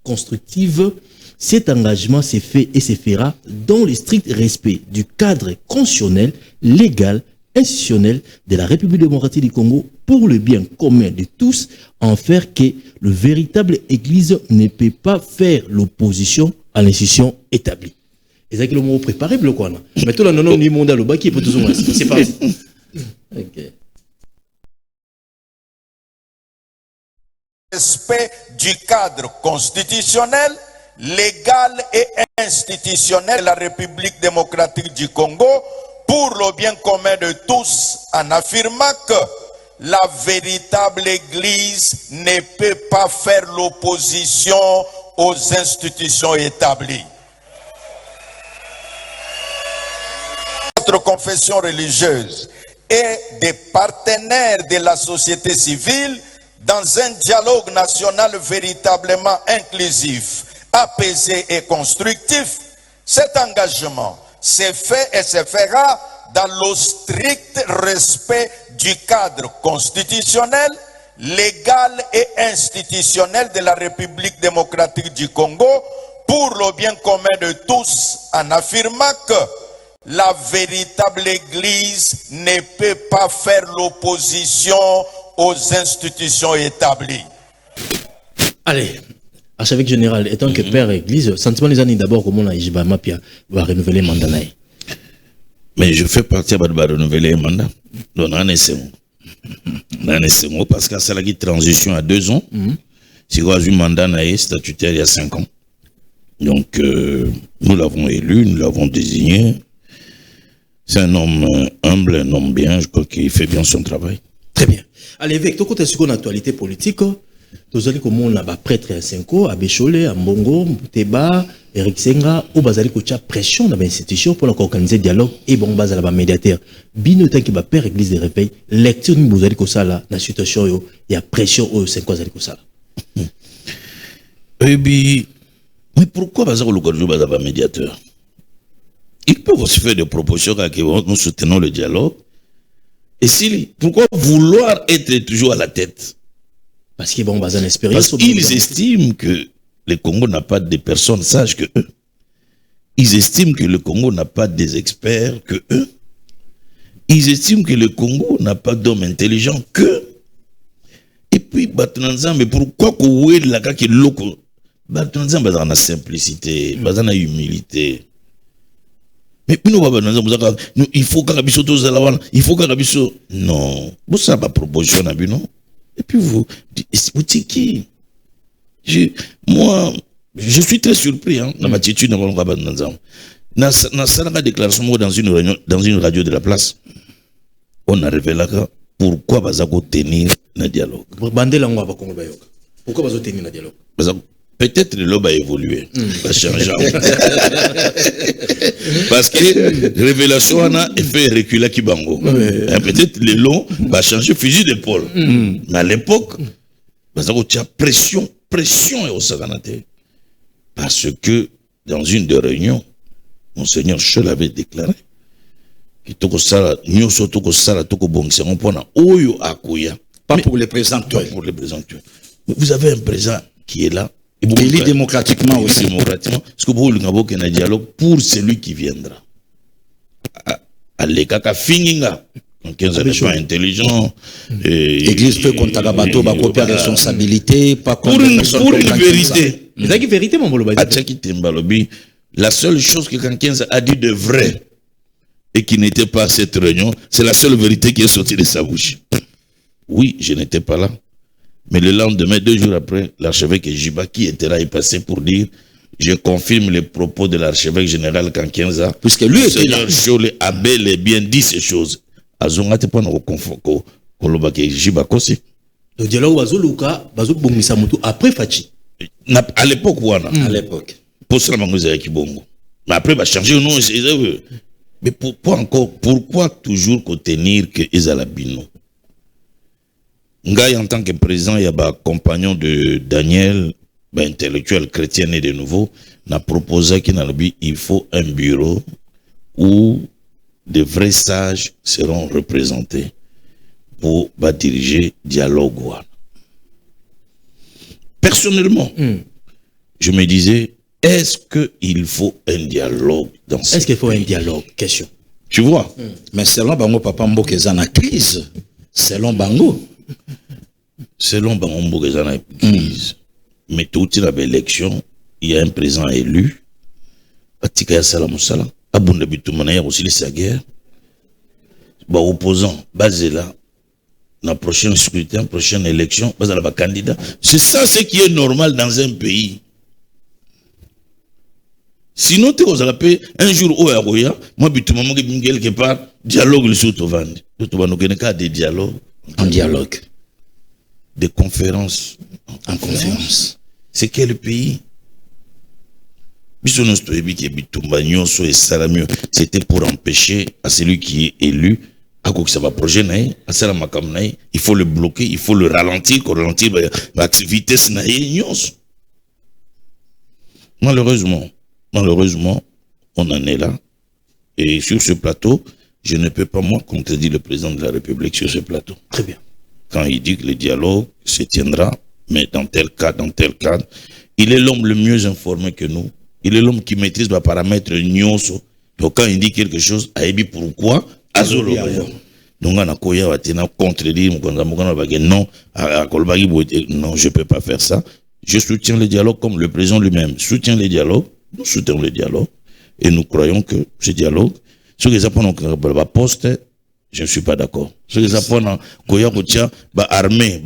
constructif, cet engagement s'est fait et se fera dans le strict respect du cadre constitutionnel, légal, institutionnel de la République démocratique du Congo pour le bien commun de tous, en faire que le véritable Église ne peut pas faire l'opposition à l'institution établie. Et ça qui le mot préparé, le quoi. Mais tout le monde ni monde à le qui peut toujours c'est pas. OK. Respect du cadre constitutionnel, légal et institutionnel de la République démocratique du Congo pour le bien commun de tous, en affirmant que la véritable Église ne peut pas faire l'opposition aux institutions établies. Notre confession religieuse et des partenaires de la société civile dans un dialogue national véritablement inclusif, apaisé et constructif. Cet engagement s'est fait et se fera dans le strict respect du cadre constitutionnel, légal et institutionnel de la République démocratique du Congo pour le bien commun de tous, en affirmant que la véritable Église ne peut pas faire l'opposition aux institutions établies. Allez, archevêque général, étant que père Église, sentiment les années d'abord comment la Ejiba Mampia va renouveler le mandat. Mais je fais partie de renouveler le mandat. Donc, on est parce que c'est la transition à 2 ans. Si vous avez un mandat statutaire il y a 5 ans. Donc, nous l'avons élu, nous l'avons désigné. C'est un homme humble, un homme bien, je crois qu'il fait bien son travail. Très bien. Allez, avec tout côté sur l'actualité politique, tous allez comme on a prêtre à 5 ans, à Bécholé, à Mbongo, Teba, Eric Senga, ou bazali ko tia pression dans l'institution pour organiser dialogue et bon bazala ba médiateur. Bino tant que ba père église de réveil, lecture ni bozali ko sala na situation yo, il y a pression au 5 ans zali ko sala. Eh bien, mais pourquoi bazali ko bazala ba médiateur? Ils peuvent aussi faire des propositions quand nous soutenons le dialogue. Et si, pourquoi vouloir être toujours à la tête? Parce qu'ils vont baser l'expérience. Parce qu'ils estiment que le Congo n'a pas de personnes sages que eux. Ils estiment que le Congo n'a pas des experts que eux. Ils estiment que le Congo n'a pas d'hommes intelligents qu'eux. Et puis, mais pourquoi qu'on est là qui est loco? Batanzan dans la simplicité, dans la humilité. Mais nous, il faut il faut non. Vous savez pas proposition, non? Et puis vous dites qui? Moi, je suis très surpris, hein, dans ma attitude, dans la déclaration dans une radio de la place, on a révélé pourquoi Bazako tenir un dialogue. Pourquoi Bazako tenir un dialogue? Peut-être le lobe a évolué, va changer. Parce que révélation a fait reculer Kibango. Peut-être le long va changer fusil d'épaule. Mais à l'époque, Bazako tient pression et au Saganate. Parce que dans une des réunions, Monseigneur Scholl avait déclaré que pas pour les présenteurs. Pas pour les présenteurs. Vous avez un présent qui est là. Élu démocratiquement aussi. Démocratiquement. Parce que vous avez un dialogue pour celui qui viendra. Allez, kaka finginga. Donc, ils n'est pas intelligent. L'église peut compter à bateau, pas copier la responsabilité, pas pour une vérité. C'est une vérité, mon boloba. La seule chose que quelqu'un a dit de vrai et qui n'était pas à cette réunion, c'est la seule vérité qui est sortie de sa bouche. Oui, je n'étais pas là. Mais le lendemain, 2 jours après, l'archevêque Jiba qui était là est passé pour dire je confirme les propos de l'archevêque général Kankenza. Puisque lui était là. Seigneur Scholl a bel et bien dit ces choses. Azongate pas au confort kolobake Jiba kosi. Le dialogue bazoluka bazobongisa mutu après Fachi. À l'époque ouana. À l'époque. Pour cela mangoza kibongo. Mais après va changer non. Mais pourquoi toujours contenir que Ezalabino? Ngaï en tant que président, il y a un compagnon de Daniel, intellectuel chrétien et de nouveau, n'a proposé qu'il faut un bureau où de vrais sages seront représentés pour diriger le dialogue. Personnellement, je me disais, est-ce qu'il faut un dialogue dans ce Est-ce qu'il faut un dialogue? Question. Tu vois? Mais selon Bango Papa Mboke Zana crise. Selon Bango. Selon Bango Mboke Zana crise. Mais tout il y a l'élection, il y a un président élu. Atika Salamoussala. Abunda Bitoumana aussi les guerre. Opposant, basé là. Dans la prochaine scrutin, prochaine élection, basé là, candidat. C'est ça ce qui est normal dans un pays. Sinon, tu as appelé un jour au Aroya, moi, je suis quelque part, dialogue le sous-tovand. Tu as des dialogues. En dialogue. Des conférences. En conférence. C'est quel pays? C'était pour empêcher à celui qui est élu, il faut le bloquer, il faut le ralentir, l'activité. Malheureusement, on en est là. Et sur ce plateau, je ne peux pas, moi, contredire le président de la République sur ce plateau. Très bien. Quand il dit que le dialogue se tiendra, mais dans tel cadre, il est l'homme le mieux informé que nous. Il est l'homme qui maîtrise les paramètres nyonso. Donc quand il dit quelque chose, il dit pourquoi Azolo. Donc on a contredire, non, je ne peux pas faire ça. Je soutiens le dialogue comme le président lui-même soutient le dialogue. Nous soutenons le dialogue et nous croyons que ce dialogue, ce que les poste, je ne suis pas d'accord. Ce que les armée,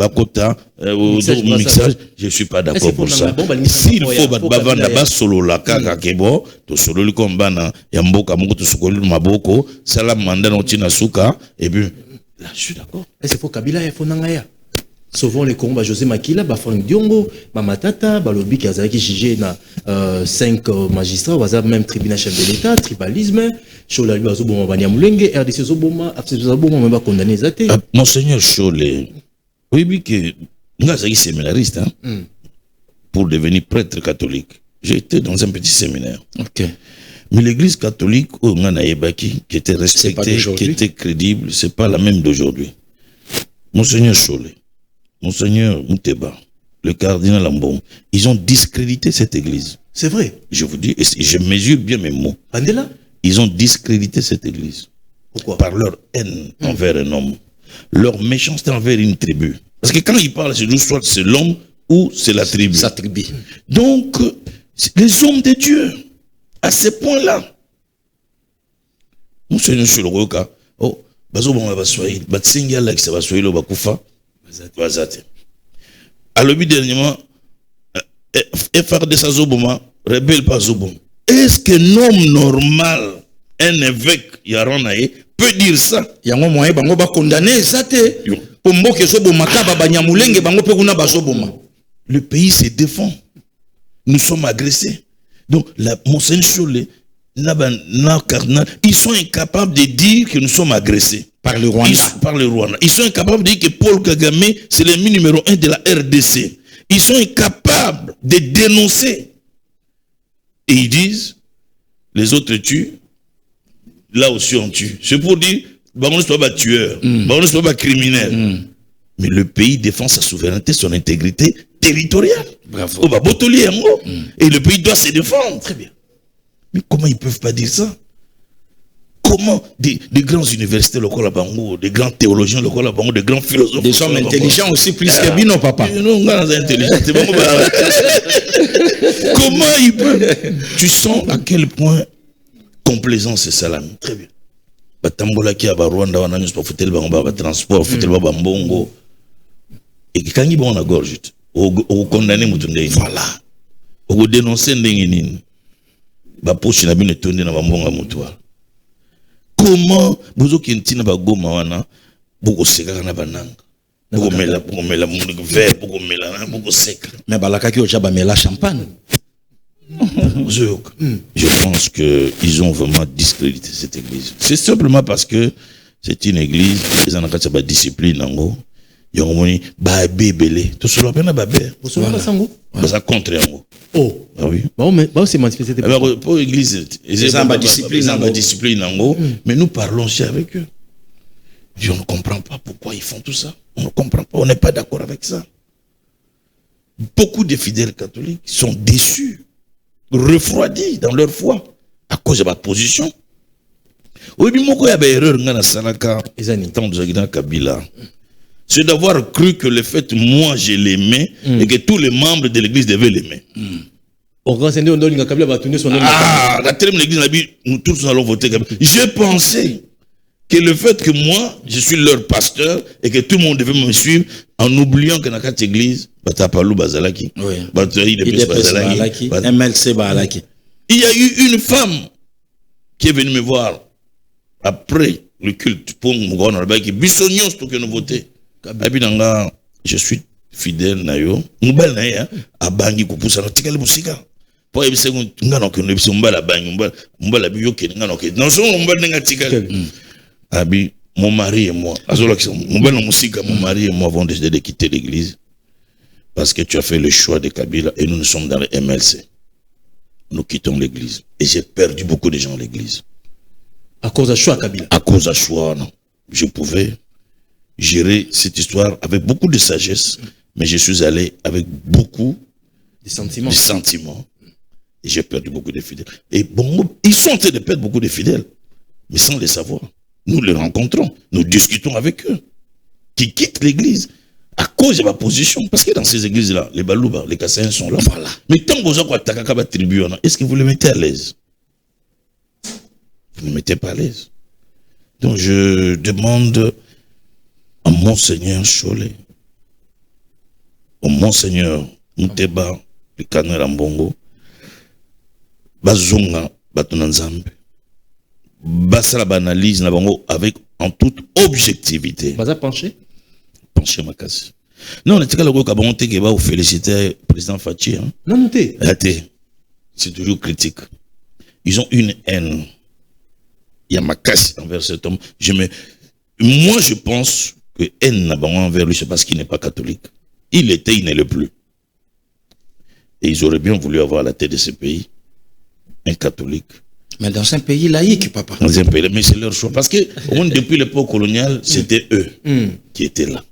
mixage, je ne suis pas d'accord pour ça. S'il faut bavanda solo la kaka kebo, to solo li kombana yamboka moko to sokoli maboko, sala manda no tina suka et puis là je suis d'accord. Est-ce qu'il faut Kabila et Fonangaya? Souvent les combats José Makila, Bafang Diongo, Mamatata, Balobi qui a jugé na 5 magistrats, ou même tribunal chef de l'État, tribalisme, Chola Bazoboma Banyamulenge, RDC Zoboma, Absezoboma, même pas condamné Zate. Monseigneur Cholé, oui, que nous sommes séminaristes pour devenir prêtre catholique. J'ai été dans un petit séminaire. Ok. Mais l'église catholique, qui était respectée, qui était crédible, c'est pas la même d'aujourd'hui. Monseigneur Cholé, Monseigneur Mouteba, le cardinal Ambon, ils ont discrédité cette église. C'est vrai. Je vous dis, et je mesure bien mes mots. Mandela? Ils ont discrédité cette église. Pourquoi? Par leur haine envers un homme. Leur méchanceté envers une tribu. Parce que quand ils parlent, c'est soit c'est l'homme ou c'est la tribu. Sa tribu. Donc, les hommes de Dieu, à ce point-là, Monseigneur Chologoka, oh, Bazobon va soyer, Batsinga Lex va soyer le Bakufa. À l'objet dernièrement, FRDC Azoboma, rebelle pas Zoboma. Est-ce qu'un homme normal, un évêque, Yaronae, peut dire ça? Il y a un moyen, bango ba condamné, ça te. Pour mboke Zoboma, kaba banyamulenge, bango pe kuna bazoboma. Le pays se défend. Nous sommes agressés. Donc, Monseigneur Cholé, ils sont incapables de dire que nous sommes agressés. Par le Rwanda. Par le Rwanda. Ils sont incapables de dire que Paul Kagame, c'est l'ennemi numéro 1 de la RDC. Ils sont incapables de dénoncer. Et ils disent, les autres tuent, là aussi on tue. C'est pour dire, on ne soit pas tueur, on ne soit pas criminel. Mais le pays défend sa souveraineté, son intégrité territoriale. Bravo. Et le pays doit se défendre. Très bien. Mais comment ils ne peuvent pas dire ça? Comment des grands universités locaux à Bango, des grands théologiens locaux à Bango, des grands philosophes. Des hommes intelligents aussi plus que Bino, papa. Non, comment ils peuvent? Tu sens à quel point complaisance c'est ça là. Très bien. Batambola qui a Rwanda, on a pas foutu le bango, transport, foutu le bambongo. Et quand ils vont à gorge, au condamné Moutoundé. Voilà. Au dénoncer Ndenginin. Ba poche na bino tourner na bambonga mutoa. Comment bozo kintina ba goma wana boko seka na bananga. Boko mela mungu vert, boko mela boko seka. Mais balaka ki oja ba mela champagne. Je pense que ils ont vraiment discrédité cette église. C'est simplement parce que c'est une église ils en ont pas discipline nango. Yongomoni ba bébélé. Tout cela pena ba bé. Vous savez pas sango? Ba ça contre yango. Oh. Ah oui. Bon, mais c'est manifesté. Alors, pour l'église, ils ont discipline, mais nous parlons aussi avec eux. On ne comprend pas pourquoi ils font tout ça. On ne comprend pas, on n'est pas d'accord avec ça. Beaucoup de fidèles catholiques sont déçus, refroidis dans leur foi à cause de ma position. Oui, mais moi, il y a une erreur dans la Salaka, dans Kabila. C'est d'avoir cru que le fait, moi, je l'aimais et que tous les membres de l'église devaient l'aimer. Ah, la terme de l'église, nous tous allons voter. J'ai pensé que le fait que moi, je suis leur pasteur et que tout le monde devait me suivre en oubliant que dans cette église, Batapalou Bazalaki, MLC Bazalaki. Il y a eu une femme qui est venue me voir après le culte pour me voir qui bisognos pour que nous votions. Je suis fidèle nayo mbala na ya abangi kupusa na tikali musika po ebise ngano ke nebise mbala bangi mbala biyo ke ngano ke non so mbala nga tikali abi mon mari et moi azola ki mbala musika mon mari et moi avons décidé de quitter l'église parce que tu as fait le choix de Kabila et nous sommes dans le MLC. Nous quittons l'église et j'ai perdu beaucoup de gens à l'église à cause de choix Kabila. À cause de choix non. Je pouvais gérer cette histoire avec beaucoup de sagesse, mais je suis allé avec beaucoup de sentiments. Et j'ai perdu beaucoup de fidèles. Et bon, ils sont en train de perdre beaucoup de fidèles, mais sans les savoir. Nous les rencontrons, nous discutons avec eux, qui quittent l'église à cause de ma position. Parce que dans ces églises-là, les Balouba, les Kassaïens sont là. Voilà. Mais tant que vous avez attaqué tribu, est-ce que vous les mettez à l'aise? Vous ne les mettez pas à l'aise. Donc je demande à Monseigneur Cholé, au Monseigneur Mouteba, le Canel Ambongo, Bazonga, Batonanzambe, Basala Banalise Nabango avec en toute objectivité. Baza penché? Penché ma casse. Non, on était là au Gabon, qui va vous féliciter, président Fachi. Non, non, c'est toujours critique. Ils ont une haine. Il y a ma casse envers cet homme. Moi, je pense que haine n'a pas envers lui, c'est parce qu'il n'est pas catholique. Il était, il n'est le plus. Et ils auraient bien voulu avoir à la tête de ce pays un catholique. Mais dans un pays laïque, papa. Dans un pays, mais c'est leur choix. Parce que depuis l'époque coloniale, c'était eux qui étaient là.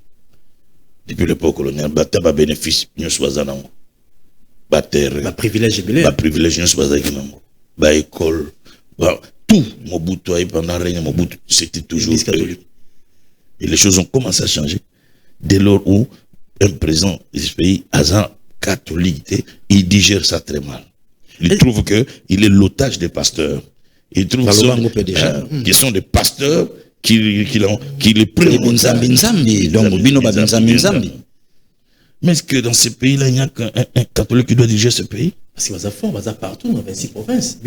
Depuis l'époque coloniale, Bataba bénéfice, nous sommes à terre, privilège, privilège, nous sommes à école, tout. Mobutu, pendant règne Mobutu, c'était toujours eux. Et les choses ont commencé à changer. Dès lors où un président de ce pays, agent catholique, il digère ça très mal. Il trouve qu'il est l'otage des pasteurs. Il trouve qu'ils sont des pasteurs qui les prennent. Mais est-ce que dans ce pays-là, il n'y a qu'un catholique qui doit diriger ce pays? Parce que vous fort, vous partout dans 26 provinces.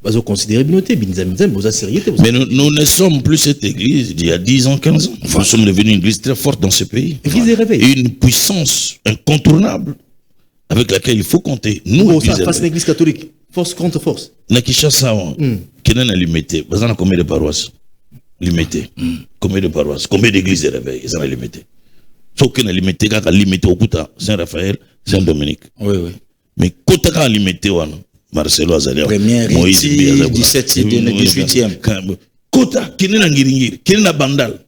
Vous considérez binoté, vous sérieux. Mais nous ne sommes plus cette église d'il y a 10 ans, 15 ans. Nous sommes devenus une église très forte dans ce pays. Église des réveils. Et une puissance incontournable avec laquelle il faut compter. Nous, face à l'église catholique, force contre force. Na Kinshasa, qui est limité. Vous avez combien de paroisses? Limité. Combien de paroisses? Combien d'églises de réveil? Ils sont limités. Sauf qu'on a limité, quand on a limité au Kouta, Saint-Raphaël, Saint-Dominique. Oui, oui. Mais quand on a limité, Marcelo Azalea, première, Moïse, 17e, 18e. Kota, qui est Ngiringir, qui est Bandal.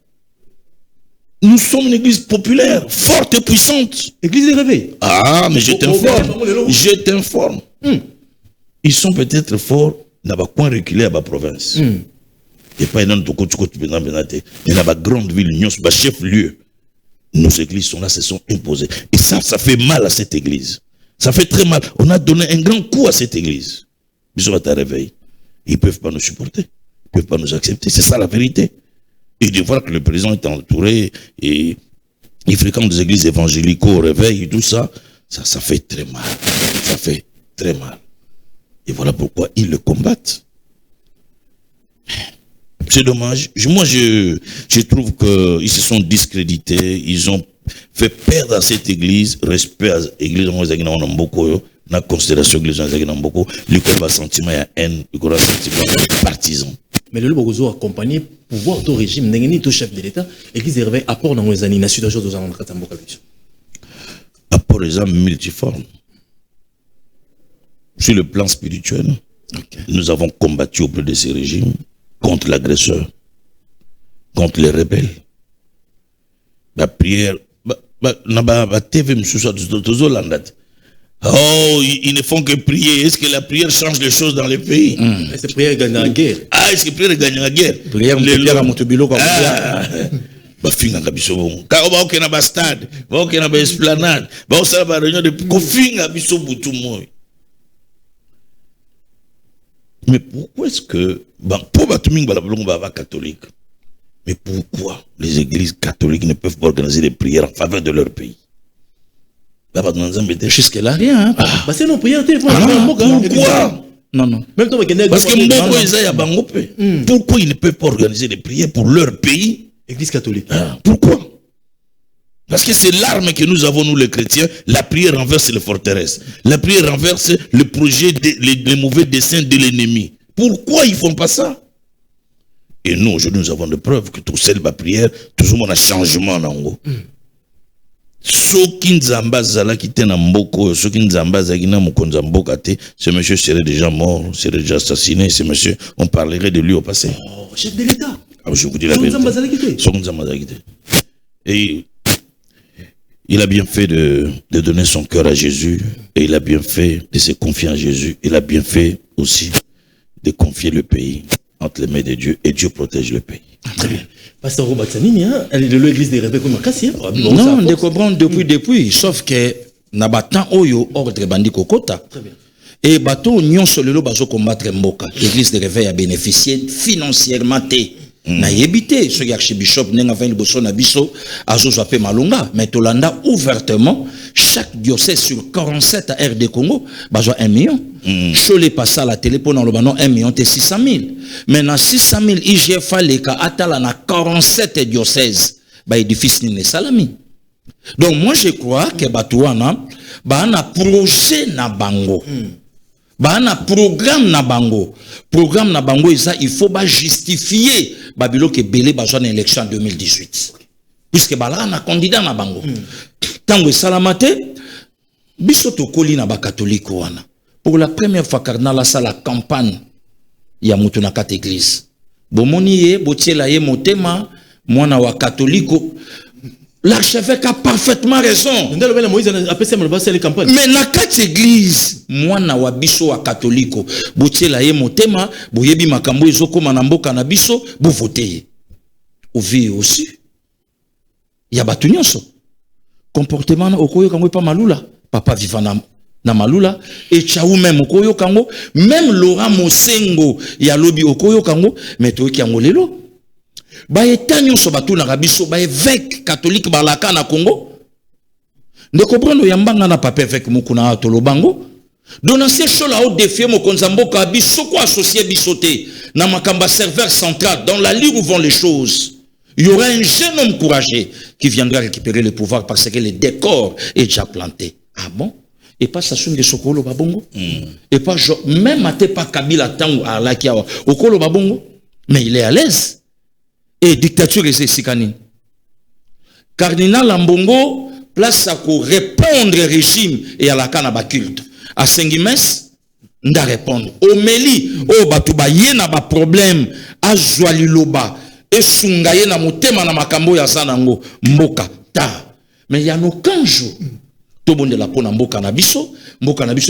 Nous sommes une église populaire, forte et puissante. Église des réveils. Ah, mais je t'informe. Je t'informe. Ils sont peut-être forts dans le coin reculé à la province. Et pas dans tout la grande ville, le chef-lieu. Nos églises sont là, se sont imposées. Et ça fait mal à cette église. Ça fait très mal. On a donné un grand coup à cette église. Ils sont à ta réveil. Ils ne peuvent pas nous supporter. Ils ne peuvent pas nous accepter. C'est ça la vérité. Et de voir que le président est entouré et il fréquente des églises évangéliques au réveil et tout ça, ça fait très mal. Ça fait très mal. Et voilà pourquoi ils le combattent. C'est dommage. Moi, je trouve qu'ils se sont discrédités. Ils ont fait perdre à cette église respect à l'église de la considération de l'église de l'école va sentiment de haine, l'école va sentiment partisan. Mais le Lobogozo accompagné pouvoir du régime, n'est tout chef de l'État, l'église des réveils apport dans les années nationales de choses apport les âmes multiformes. Sur le plan spirituel, nous avons combattu auprès de ces régimes contre l'agresseur, contre les rebelles. La prière, oh, ils ne font que prier. Est-ce que la prière change les choses dans les pays? Est-ce que la prière gagne la guerre? Ah, est-ce que la prière gagne la guerre? Prière à Montebilo comme ça. Bafinga kabiso bon. Ka oba okena ba stade, ba okena ba esplanade, ba osala ba réunion de kofinga biso butu moy. Mais pourquoi est-ce que pour Batuming Balablonga catholique, mais pourquoi les églises catholiques ne peuvent pas organiser des prières en faveur de leur pays? Jusque-là, rien. Bah c'est non prière. Pourquoi? Non. Parce que pourquoi ils ne peuvent pas organiser des prières pour leur pays? Église catholique. Pourquoi? Parce que c'est l'arme que nous avons, nous les chrétiens. La prière renverse les forteresses. La prière renverse le projet, les mauvais desseins de l'ennemi. Pourquoi ils ne font pas ça? Et nous, aujourd'hui, nous avons des preuves que tout seul, la prière, toujours on a changement en haut. Soki nzamba zala qui était en mboko, soki nzamba zagina mukonza mboka te, ce monsieur serait déjà mort, serait déjà assassiné, ce monsieur, on parlerait de lui au passé. Oh, chef de l'État. Ah, je vous dis la vérité. Et il a bien fait de donner son cœur à Jésus, et il a bien fait de se confier à Jésus, il a bien fait aussi de confier le pays entre les mains de Dieu, et Dieu protège le pays. Pasteur Robatsanini, l'église des réveils comme Kassia. Non, on comprend depuis, sauf que Nabatan Oyo, ordre bandi kokota. Et bateau, nyon solelo bazo combattre mboka. L'église des réveils a bénéficié financièrement. Na yebité, ce qui archibishop n'a pas le na biso, azo jappé malonga, mais Tolanda ouvertement, chaque diocèse sur 47 à RD Congo, bazo 1 million. Cholé passe à la télé pour dans le banon 1 million et 600 000. Mais dans 600 000, IGF a les cas atala na 47 diocèses, bah édifice ni salami. Donc moi je crois que batouana, bah na projet na bango. Bah na programme na bango. Programme na bango il faut ba justifier babilo que belé ba joine élection en 2018. Puisque bah là na candidat na bango. Tango salamate biso to koli na ba catholique wana. Pour la première fois cardinal la sala campagne ya mutu na kata église. Bomoni ye botiela ye motema mwana wa catholique. L'archevêque a parfaitement raison. Mais na kati église, mwana wa biso wa catholique, botiela ye motema, boyebi makambo ezokoma na mboka na biso, bo voter. Ovi aussi. Ya batu nyonso. Comportement na okoyo kango pa malula, papa vivant na malula et chaou même okoyo kango, même Laurent Mosengo ya lobi okoyo kango, mais to ki angolelo. Ba etanyo so batu na biso ba évêque catholique balaka na Congo. de comprendre yambanga na papier avec mukuna tolobango. Donc ces choses là au défi mo konzamboka bisoko associé bisoté na makamba serveur central dans la ligne où vont les choses. Il y aura un jeune homme courageux qui viendra récupérer le pouvoir parce que le décor est déjà planté. Ah bon? Et pas Sassou Nguesso Kolo Babongo. Et pas même à pas Kabila Tango à la Kiawa au Kolo Babongo. Mais il est à l'aise. Et dictature et Sikani. Cardinal Lambongo place à répondre au régime et à la Kanaba culte. À Sengimes, nda répondre. Au Meli, au Batouba, yena ba problème. À Zoualiloba. Et Sungaye na motema na makambo ya Zanango. Mboka. Ta. Mais il y a nos 15 jours. Tout le monde la pona mboka na biso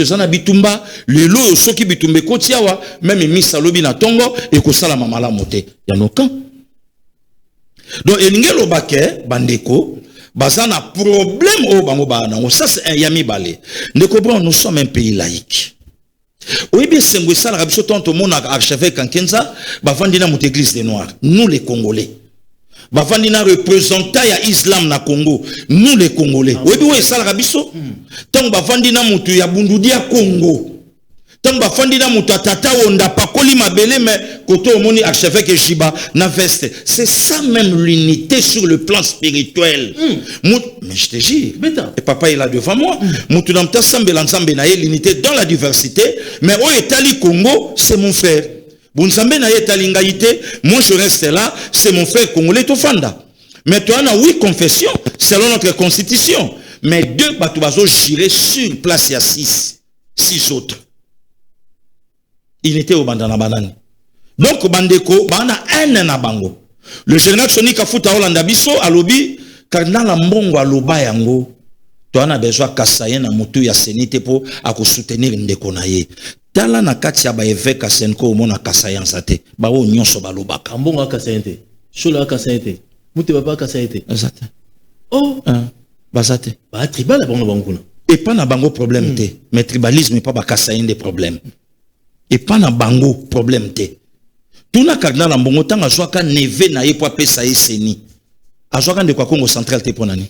zana bitumba lelo soki bitumbe kotiawa même misa lobi na tongo et ko sala mamala moté ya nokan. Donc elingelo bake bandeko bazana problème o bango ba nango ça c'est un yami balé. Ndeko bon nous sommes un pays laïque. Oui bien sengwe sala biso tonto mona archevêque Kankenza ba vandina mot église des noirs nous les Congolais. Bafandina représentant ya Islam na Congo, nous les Congolais. Oui, oui, ça la biso. Tant bafandina mutu ya bundudi ya Congo. Tant bafandina mutu tata onda pakoli mabele mais koto moni archevêque Jiba na veste. C'est ça même l'unité sur le plan spirituel. Mais je te jure, et papa est là devant moi. Mutu namta sambe l'ensemble na l'unité dans la diversité, mais au Etali Congo, c'est mon frère. Bunsambe na yetalingaïté, moi je reste là, c'est mon frère congolais Tofanda. Mais toi, on a 8 confessions, selon notre constitution. Mais 2 batoubazo girés sur place, il y a 6 autres. Il était au bandana banani. Donc, bandeko, bana un na bango. Le général Soni Kafuta Olanda Biso, à l'obi, cardinal Mbongo à l'oba yango. Toi, on a besoin de Kassayen à Moutou ya Senite pour soutenir Ndeko naye. Tala na kati ya ba évêque Senko mona Kassayen sate. Ba o nyonso ba lobaka. Mbongo Kassayen te. Shola Kassayen te. Mouté baba Kassayen te. Exact. Oh, bazate. Ba tribal bango banguna. Et pas na bango problème te. Mais tribalisme et pas ba Kassayen des problèmes. Et pas na bango problème te. Tuna cardinal Mbongo tanga zwaka neve na ye po pesa ye seni. Azwaka de kwa Congo central te ponani.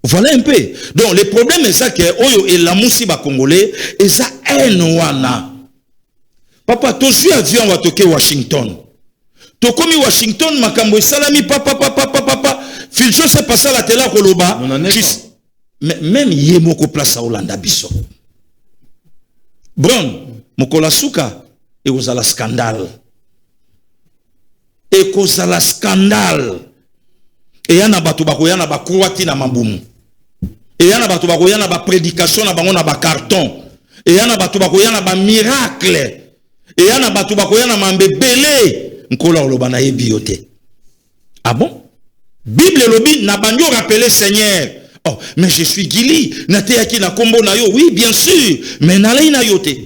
Voilà un peu. Donc, le problème est ça que Oyo et la Moussiba congolais, et ça haine wana. Papa, tu suis avion va toquer Washington. Tu commis Washington, makambo salami, papa. Filcho s'est passé à la télé à Koloba. Même Yemoko place à Hollanda Bisso. Brown, Mokola Souka, et aux ala scandale. Et aux ala scandale. Et yana batu bako yana ba kuwati na mabumu. Et yana batu bako yana ba prédication na bango na ba carton. Et yana batu bako yana ba miracle. Et yana batu bako yana mambebele. Nkola oloba na yebi yote. Ah bon? Bible lobi na banyo rappeler Seigneur. Oh, mais je suis Gili. Nate yaki na kombo na yo. Oui, bien sûr. Mais nalei na yote.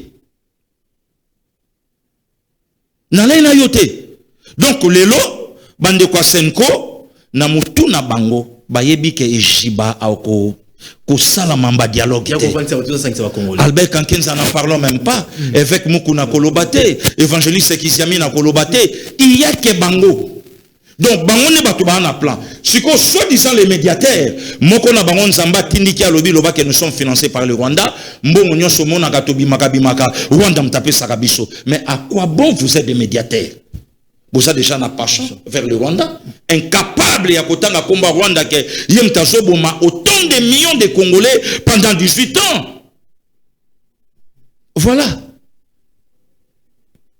Nalei na yote. Donc lelo bande kwa Senko na mutu na bango bayebi ke Jiba au ko sala mamba dialogue. Albert Kankenza n'en parlons même pas. Évêque Mukuna Kolobate, évangéliste Kiziami na Kolobate, il y a que bango. Donc bango ne batu ba na plan. Siko soi-disant les médiateurs, moko na bango nzamba tindiki alobi loba que nous sommes financés par le Rwanda, mbongo nyonso mona katobi makabimaka, Rwanda mtape sakabiso. Mais à quoi bon vous êtes des médiateurs? Vous avez déjà un passion vers le Rwanda, incapable à côté de combat Rwanda que Yemtazoboma autant de millions de Congolais pendant 18 ans. Voilà.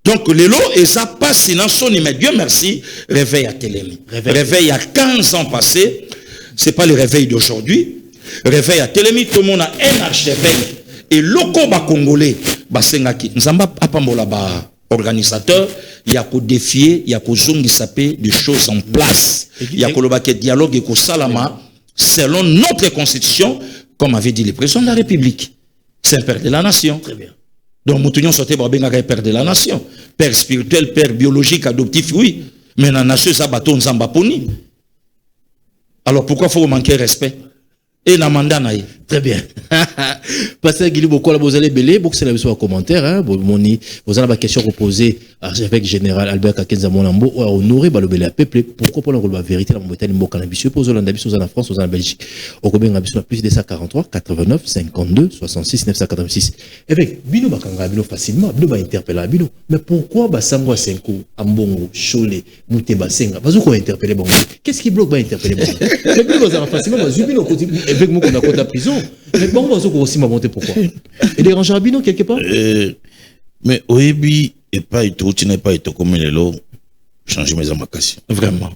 Donc les lots et ça passe sinon son mais Dieu merci réveil à Télémi. Réveil à 15 ans passés, c'est pas le réveil d'aujourd'hui. Réveil à Télémi, tout le monde a un archevêque et loko ba Congolais basengaki nzamba apambola ba organisateur, il y a qu'au défier, il y a qu'au zongi sapé des choses en place. Il y a qu'au dialogue et qu'au salama, selon notre constitution, comme avait dit le président de la République. C'est un père de la nation. Très bien. Donc, Moutounion sortait pour bien un père de la nation. Père spirituel, père biologique, adoptif, oui. Mais la nation, ça bâton Zambaponi. Alors, pourquoi faut manquer respect? Et la mandat naïe. Très bien. Pasteur Guili Bokola, vous allez belé, beaucoup c'est la commentaire, hein, vous avez la question reposée à l'archevêque général Albert Kakenza Monambo, ou à honorer le belé à peuple, pourquoi pour la vérité, la Mauritanie, Mboka ambitieux, pour Zolanda ambitieux en France, en Belgique, au Gobien ambitieux, plus de 43, 89, 52, 66, 986. Évêque, Bino Bakanga, Bino facilement, Bino va interpeller Bino. Mais pourquoi Basango Senko, Ambongo, Cholé, Mouté Basenga, Bazouko interpeller Bongo? Qu'est-ce qui bloque va interpeller Bongo? Mais Bino va facilement, Bazubino, évêque Mouko n'a pas prison. Mais bon, on va aussi monter pourquoi? Et déranger Rabino quelque part? Mais Oebi et pas tout, tu n'es pas été comme les lots, changer mes amakasi. Vraiment.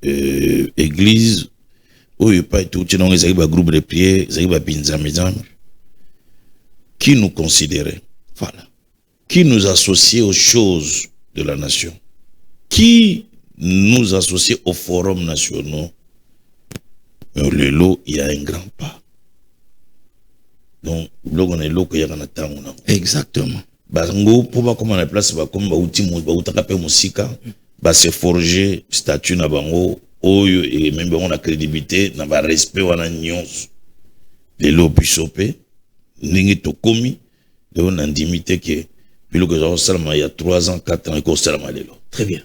Église, oui, pas tout, tu n'es pas un groupe de prière, c'est pas pinzamizam. Qui nous considérait? Voilà. Qui nous associait aux choses de la nation? Qui nous associait aux forums nationaux? Mais le lot, il y a un grand pas. Donc, on est là, Exactement. Bango, pour pas comment la place, comme outil, musika, se forger statut na bango, et même on a crédibilité, na ba respect, on a nyons. Les lots bisopé, n'ingi to komi, de on a intimité que, puis le que il y a 3 ans, 4 ans, il faut salama les lots. Très bien.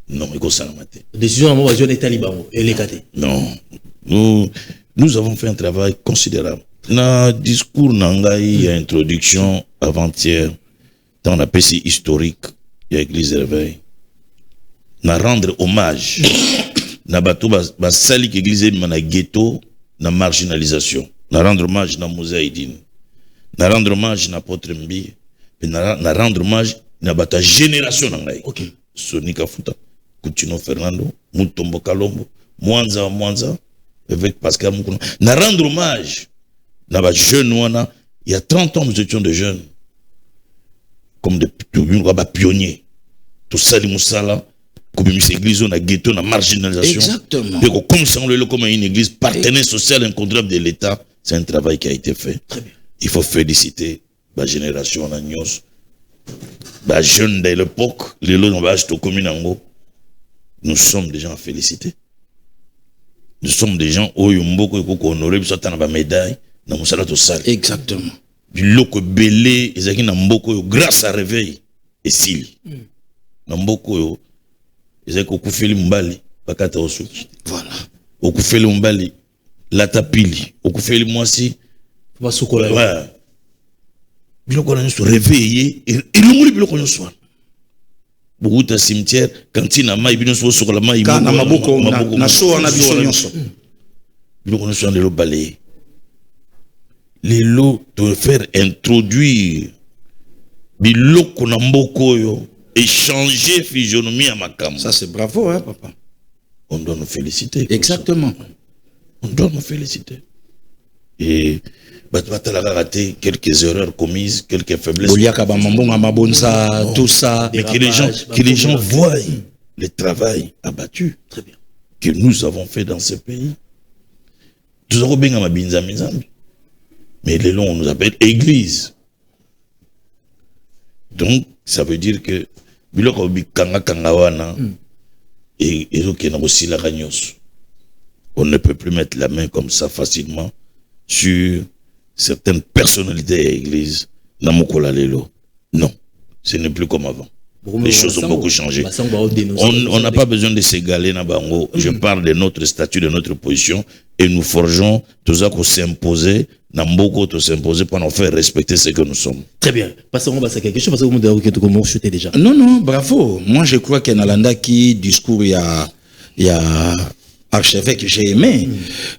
Non, il faut salama. Décision à moi, je n'ai taliban, et les catés. Non. Nous avons fait un travail considérable. Na discours nangai a introduction avant-hier dans la PC historique de l'église réveil. Na rendre hommage na bato ba sali que l'église na ghetto na marginalisation. Na rendre hommage na Mozaïdine. Na rendre hommage na Apôtre Mbi. Na rendre hommage na bata génération nangai. OK. Sonika Futa, Coutinho Fernando, Mutombo Kalombo, Mwanza avec Pascal Moukouna. Na rendre hommage na jeunes, il y a 30 ans, nous étions des jeunes. Comme des pionniers. Tout ça, les moussala, comme une église, on a ghetto, on a marginalisation. Exactement. Et comme ça, on le comme une église partenaire social incontournable de l'État, c'est un travail qui a été fait. Très bien. Il faut féliciter la génération, la news, la jeune de l'époque, les lots, on va acheter au communango. Nous sommes des gens à féliciter. Nous sommes des gens où il y a honoré, puis ça, on a médaille. Exactement. Biloko belé ezaki na mboko yo grâce à réveil esili. Na mboko yo ezaki okufeli mbali bakata osuki. Voilà. Okufeli mbali latapili, okufeli mwasi basukola. Ouais. Biloko na nso réveiller et lumuli biloko nso. Beaucoup de cimetière kantina mai bino so sokola mai na maboko na so na biso nyonso. Biloko nso ndelo balayer. Les lots de faire introduire biloko na mboko yo échanger physionomie à makam. Ça c'est bravo hein papa. On doit nous féliciter. Exactement. On doit nous féliciter. Et batala raté quelques erreurs commises, quelques faiblesses. Tout ça. Mais que les gens voient le travail abattu. Très bien. Que nous avons fait dans ce pays. Nous avons bien mabinzamizambi. Mais les longs, on nous appelle église. Donc, ça veut dire que biloko bikanga kangawana et aussi la ragnos. On ne peut plus mettre la main comme ça facilement sur certaines personnalités de l'église. Non, ce n'est plus comme avant. Les choses ont beaucoup changé. On n'a pas besoin de s'égaler na bango. Je parle de notre statut, de notre position, et nous forgeons tout ça pour s'imposer, Namboko pour s'imposer pour nous faire respecter ce que nous sommes. Très bien. Passons à quelque chose parce que vous avez chuté déjà. Non, bravo. Moi, je crois qu'il y a un qui discours, il y a archevêque, j'ai aimé,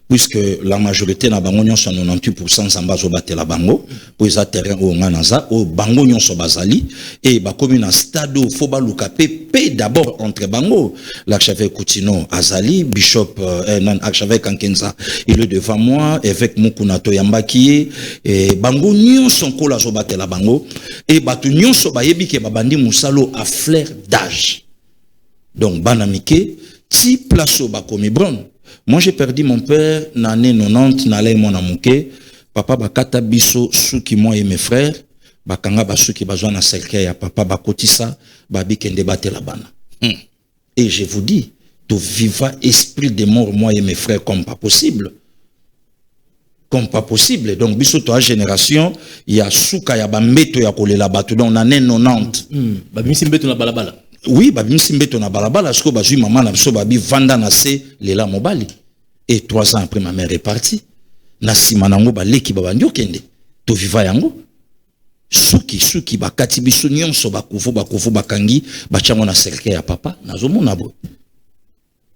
puisque la majorité na bango nyonso 98% sambazo bate la bango, pour les terrain au nganaza, au bango nyonso bazali, et ba comme un stade où faut ba lukape d'abord entre bango, l'archevêque Coutinho Azali, bishop archevêque Ankenza, il est devant moi, évêque Mukunato Yambaki, et bango nyonso kola zo bate la bango, et batu nyonso ba yebi ke babandi musalo à flair d'âge. Donc banamike si place au bakomi bron. Moi j'ai perdu mon père l'année 90 n'allait mon amouké papa bakata biso souki moi et mes frères bakanga basuki bazwa na cercueil ya papa bakotisa babikende batela bana. Et je vous dis tout vivant esprit de mort moi et mes frères comme pas possible. comme pas possible. Donc, biso to a génération, il y a souka, il y a bambeto, il y a kolela batu, donc on a 90. Babimisi mbeto na balabala. Oui, babimisi mbeto na balabala, parce que bazui maman na biso babi vanda na se lela mobali. Et 3 ans après, ma mère est partie. Na sima nango ba leki babandi okende. To viva yango. Suki bakati biso nyonso bakufu bakangi bachango na cercueil ya papa nazomona bo.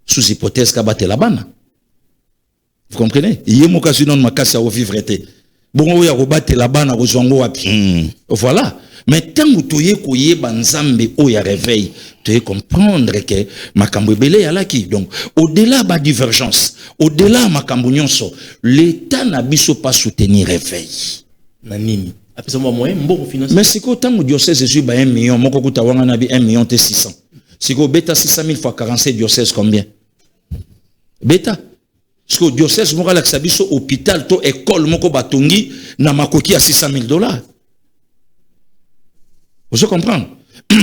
Sous hypothèse ka batela bana. Vous comprenez? Yemo kasi non makasi a vivre été. Bon ya ko batela bana ko zongo wapi. Voilà. Mais tant que tu es koyeba nzambe o ya réveil, tu es comprendre que makambo ebele ya laki. Donc au-delà ba divergence, au-delà makambo nyonso, l'état na biso pas soutenir réveil. Nanini. Mais si ko tango diocèse Jésus ba 1 million, moko kuta wanga na bi 1 million te 600. Si ko beta 600 000 fois 47 diocèse combien? Beta. Parce que diocèse moko la biso hôpital to école moko batongi na makoki à $600,000. Vous comprenez?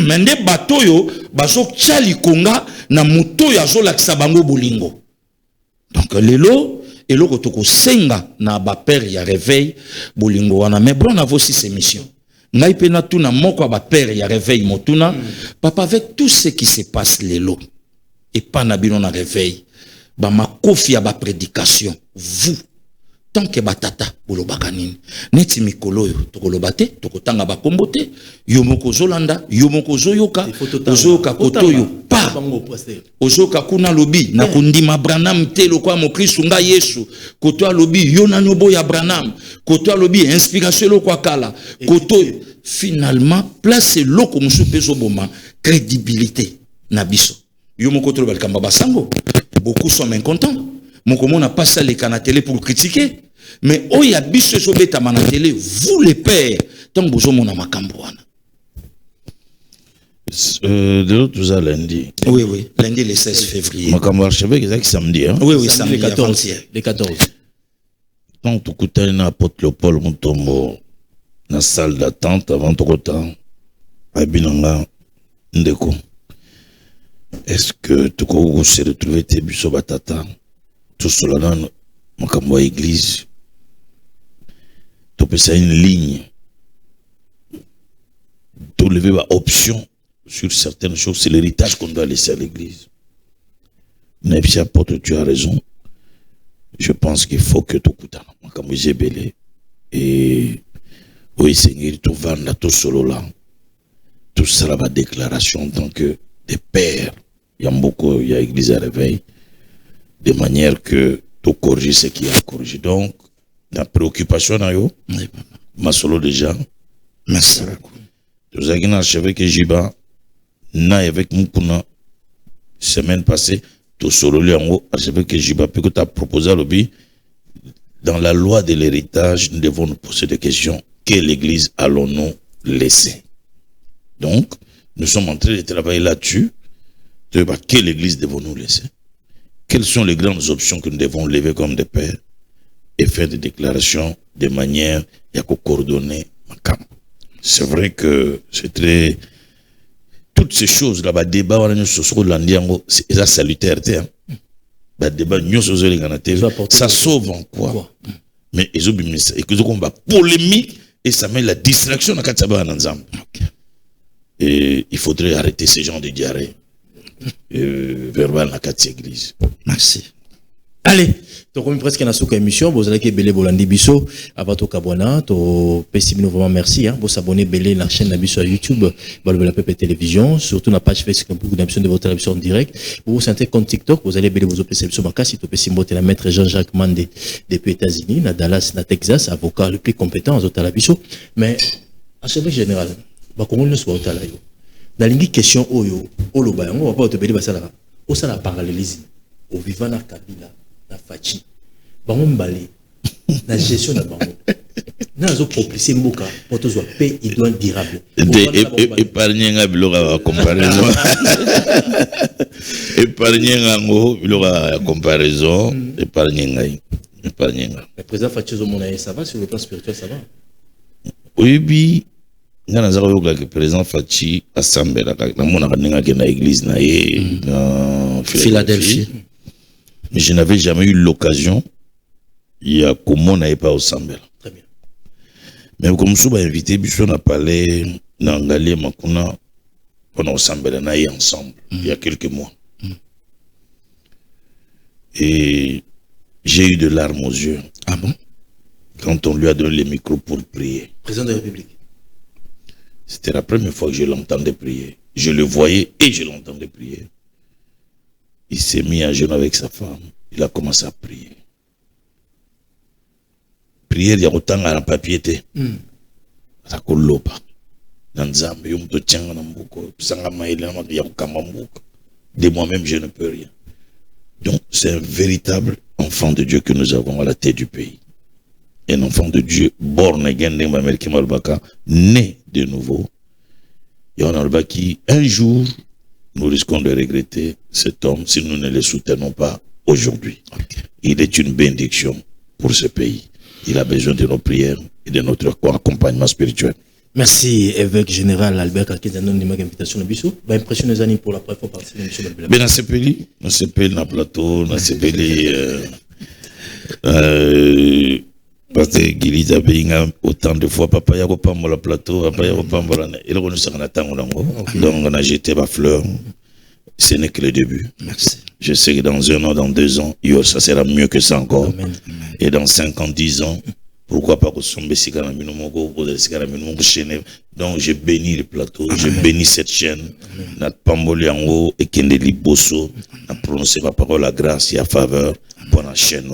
Mais des bateaux yo bazo tchali konga na muto ya zo la bango bolingo. Donc lelo et le kotoko senga na ba père ya réveil bolingo wana mais bon na voici ces missions. Ngai pena tout na moko ba père ya réveil motuna papa avec tout ce qui se passe lelo et pas na bino na réveil ba makofi ya ba prédication vous tant que batata bolobaka nini neti mikolo yo tokolobate tokotanga ba kombote yo moko zolanda yo moko zoyoka ozoyoka kotoyo pa ozoyoka kuna lobi na kundima Branham te lokwa mo Kristo nga Yesu koto lobi yo na nyobo ya Branham koto lobi inspiration lokwa kala koto finalement place loko musu peso boma crédibilité na biso yo moko to balkamba basango beaucoup sont mécontents. Mon comment n'a pas ça les canaux télé pour critiquer. Mais oh y a biche sur bêta mana télé, vous les pères, tant que vous mon amakamboana. De l'autre jour lundi. Oui, lundi le 16 février. Makambo archevêque, c'est samedi, hein? Oui, samedi les 14. Quand tu coûtes un apôtre Léopold Mutombo, dans la salle d'attente avant ton temps, à Binanga, Ndeko. Est-ce que tu peux retrouver tes bureaux batata? Tout cela dans ma église. Tu peux faire une ligne. Tu lever une option sur certaines choses. C'est l'héritage qu'on doit laisser à l'église. Nepsi apôtre, tu as raison. Je pense qu'il faut que tu écoutes. Et oui, Seigneur, tu vas là, tout solo là. Tout ça va déclaration en tant que des pères. Il y a beaucoup, il y a l'église à réveil. De manière que tu corriges ce qui a corrigé. Donc, la préoccupation, ma solo déjà. Merci. Tu as dit que Jiba, avec Mukuna, semaine passée, tu solo archevêque Jiba, puis que tu as proposé à l'objet, dans la loi de l'héritage, nous devons nous poser des questions. Quelle église allons-nous laisser? Donc, nous sommes en train de travailler là-dessus. Quelle église devons-nous laisser? Quelles sont les grandes options que nous devons lever comme des pères et faire des déclarations de manière à coordonner ma camp? C'est vrai que c'est très... Toutes ces choses là-bas, débat, c'est salutaire. Ça sauve en quoi? Mais ils ont une polémique et ça met la distraction dans le et il faudrait arrêter ces gens de diarrhée. Verbal na kati église. Merci. Allez, donc on est presque dans cette émission. Vous allez que Belé Bolandi Bisso, Abato Kabwana, to Pessimino vraiment merci. Vous s'abonnez Belé la chaîne Nabisso à YouTube, la PP Télévision, surtout la page Facebook pour l'émission de votre émission en direct. Vous vous sentez comme TikTok, vous allez Belé vous opérer sur ma casse, to Pessimino la maître Jean-Jacques Mandé depuis États-Unis, na Dallas, na Texas, avocat le plus compétent aux autres Bisso. Mais à ce général, bah comment nous soit au talayo. Dans les questions oyo oloba yango va pas te béli basala au sala parallélisme au vivant na Kabila na Fachi bango mbale na gestion na bango na zo propicer mboka pour to soit paix et droit durable épargner nga biloko comparaison épargner ngo biloko comparaison épargner ngai le président Fachi zo mona ça va sur le plan spirituel ça va oui nga nazaka yoka ke président Fachi assemblée na mona kanenga ke na église na Philadelphie. Mais je n'avais jamais eu l'occasion il y a comment n'a pas au Sambel. Très bien. Mais comme ça, invité, on a parlé dans Galé Makuna, on a au Sambel, on a eu ensemble, il y a quelques mois. Et j'ai eu de larmes aux yeux. Ah bon? Quand on lui a donné les micros pour prier. Président de la République. C'était la première fois que je l'entendais prier. Je le voyais et je l'entendais prier. Il s'est mis à genoux avec sa femme. Il a commencé à prier. Prière, il y a autant à la papier. Ça colle pas. Dans Zambie, de moi-même, je ne peux rien. Donc, c'est un véritable enfant de Dieu que nous avons à la tête du pays. Un enfant de Dieu, born again, né de nouveau. Et on a qui, un jour, nous risquons de regretter cet homme si nous ne le soutenons pas aujourd'hui. Il est une bénédiction pour ce pays. Il a besoin de nos prières et de notre accompagnement spirituel. Merci, évêque général Albert Kakizano, de ma invitation à Bissou. Impression des années pour la première fois participer à l'émission de la Ben, dans ce pays, dans plateau, dans ce pays, parce que Gili Zabinga, autant de fois, papa yako pambo la plateau, papa yako pambo la, il reconnu ça en attendant. Donc, on a jeté ma fleur. Ce n'est que le début. Merci. Je sais que dans 1 an, dans 2 ans, ça sera mieux que ça encore. Amen. Et dans 5 ans, 10 ans, pourquoi pas que donc je bénis le plateau, je bénis cette chaîne, notre pamboli en haut et Kendeli Bosso, n'a prononcé ma parole la grâce et à faveur pour la chaîne.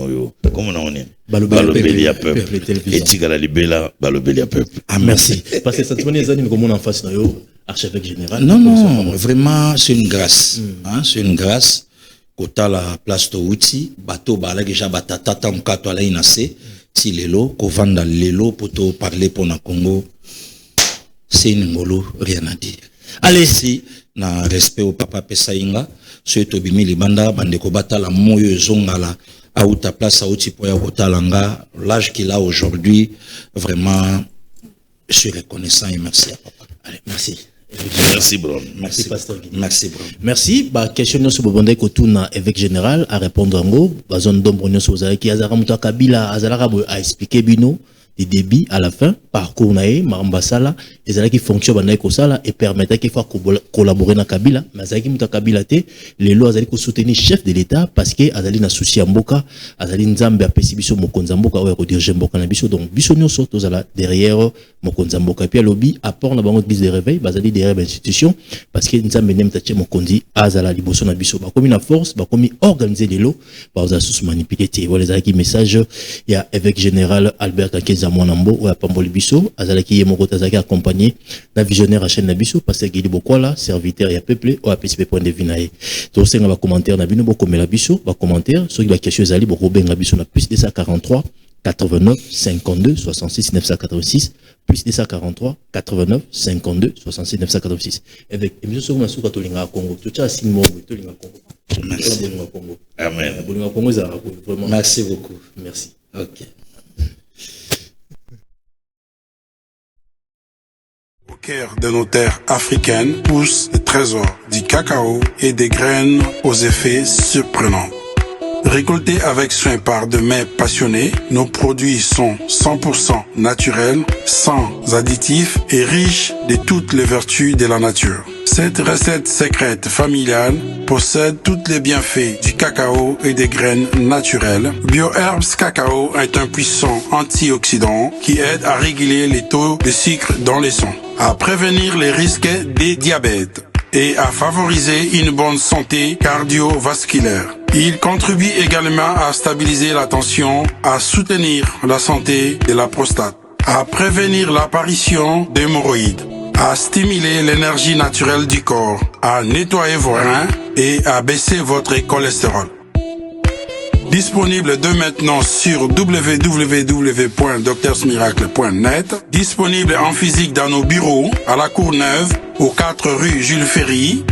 Comment on est? Balobeli à peuple. Et Tigala Libela, Balobeli à peuple. Ah, merci. Parce que cette année, nous avons en face de archevêque général. Non, vraiment, c'est une grâce. C'est une grâce. Kota la place de Outi, bateau bala déjà batata tam kato ala inase, ti lelo, kovanda lelo poto parler pour na Congo. C'est une ngolo, rien à dire. Allez, si, na respect au papa Pesainga, ce tobimi libanda, bandeko bata la moyo zongala, à ta place à Outi poya kotalanga, l'âge qu'il a aujourd'hui, vraiment, je suis reconnaissant et merci à papa. Allez, merci. Merci, bro. Merci, pasteur. Merci, bro. Merci. Question sur Bobonde Kotuna, évêque général, à répondre en gros. Bazon Dombronio Sozaki, Azaramuta Kabila, Azarabo a expliqué Bino, des débits à la fin, parcours nae, Marambasala, et Zala qui fonctionne dans l'écosala et permettait qu'il faut collaborer dans Kabila. Mais Zaki Muta Kabila te, les lois Azali soutenir chef de l'État parce que Azali na souci à Mboka, Azali Nzambe a pessi biso Mokonzamboka, ou à diriger Mboka na biso. Donc, biso nyo sorto Zala derrière Mokonzamboka. Et puis à lobby, apport na bango de bise de réveil, Bazali derrière l'institution, parce que Nzambe nem tache Mokondi, Azala liboso na biso. Ba komi na force, ba komi organiser les lots, ba oza sous manipuler te. Voilà Zaki message, il y a évêque général Albert Kakeza Mwanambo, ou à Pamboli biso, Azala qui est mon côté Zaki accompagné d'un visionnaire à chaîne Nabiso, parce que Guili Bokola, serviteur, il y a peuplé, ou à PCP point de vue nae. Donc, c'est un commentaire Nabino, beaucoup mais la biso, ba commentaire, ceux qui va question Zali, beaucoup ben la biso, na plus de 143, 89, 52, 66, 986, plus de 143, 89, 52, 66, 986. Avec, et bien sûr, on a sous Katolinga Congo, tout ça, c'est mon Katolinga Congo. Merci. Amen. Merci beaucoup. Merci. Ok. Au cœur de nos terres africaines poussent des trésors du cacao et des graines aux effets surprenants. Récoltés avec soin par de mains passionnées, nos produits sont 100% naturels, sans additifs et riches de toutes les vertus de la nature. Cette recette secrète familiale possède tous les bienfaits du cacao et des graines naturelles. BioHerbs Cacao est un puissant antioxydant qui aide à réguler les taux de sucre dans le sang, à prévenir les risques des diabètes et à favoriser une bonne santé cardiovasculaire. Il contribue également à stabiliser la tension, à soutenir la santé de la prostate, à prévenir l'apparition d'hémorroïdes, à stimuler l'énergie naturelle du corps, à nettoyer vos reins et à baisser votre cholestérol. Disponible dès maintenant sur www.docteursmiracle.net. Disponible en physique dans nos bureaux, à la Courneuve, aux 4 rue Jules Ferry.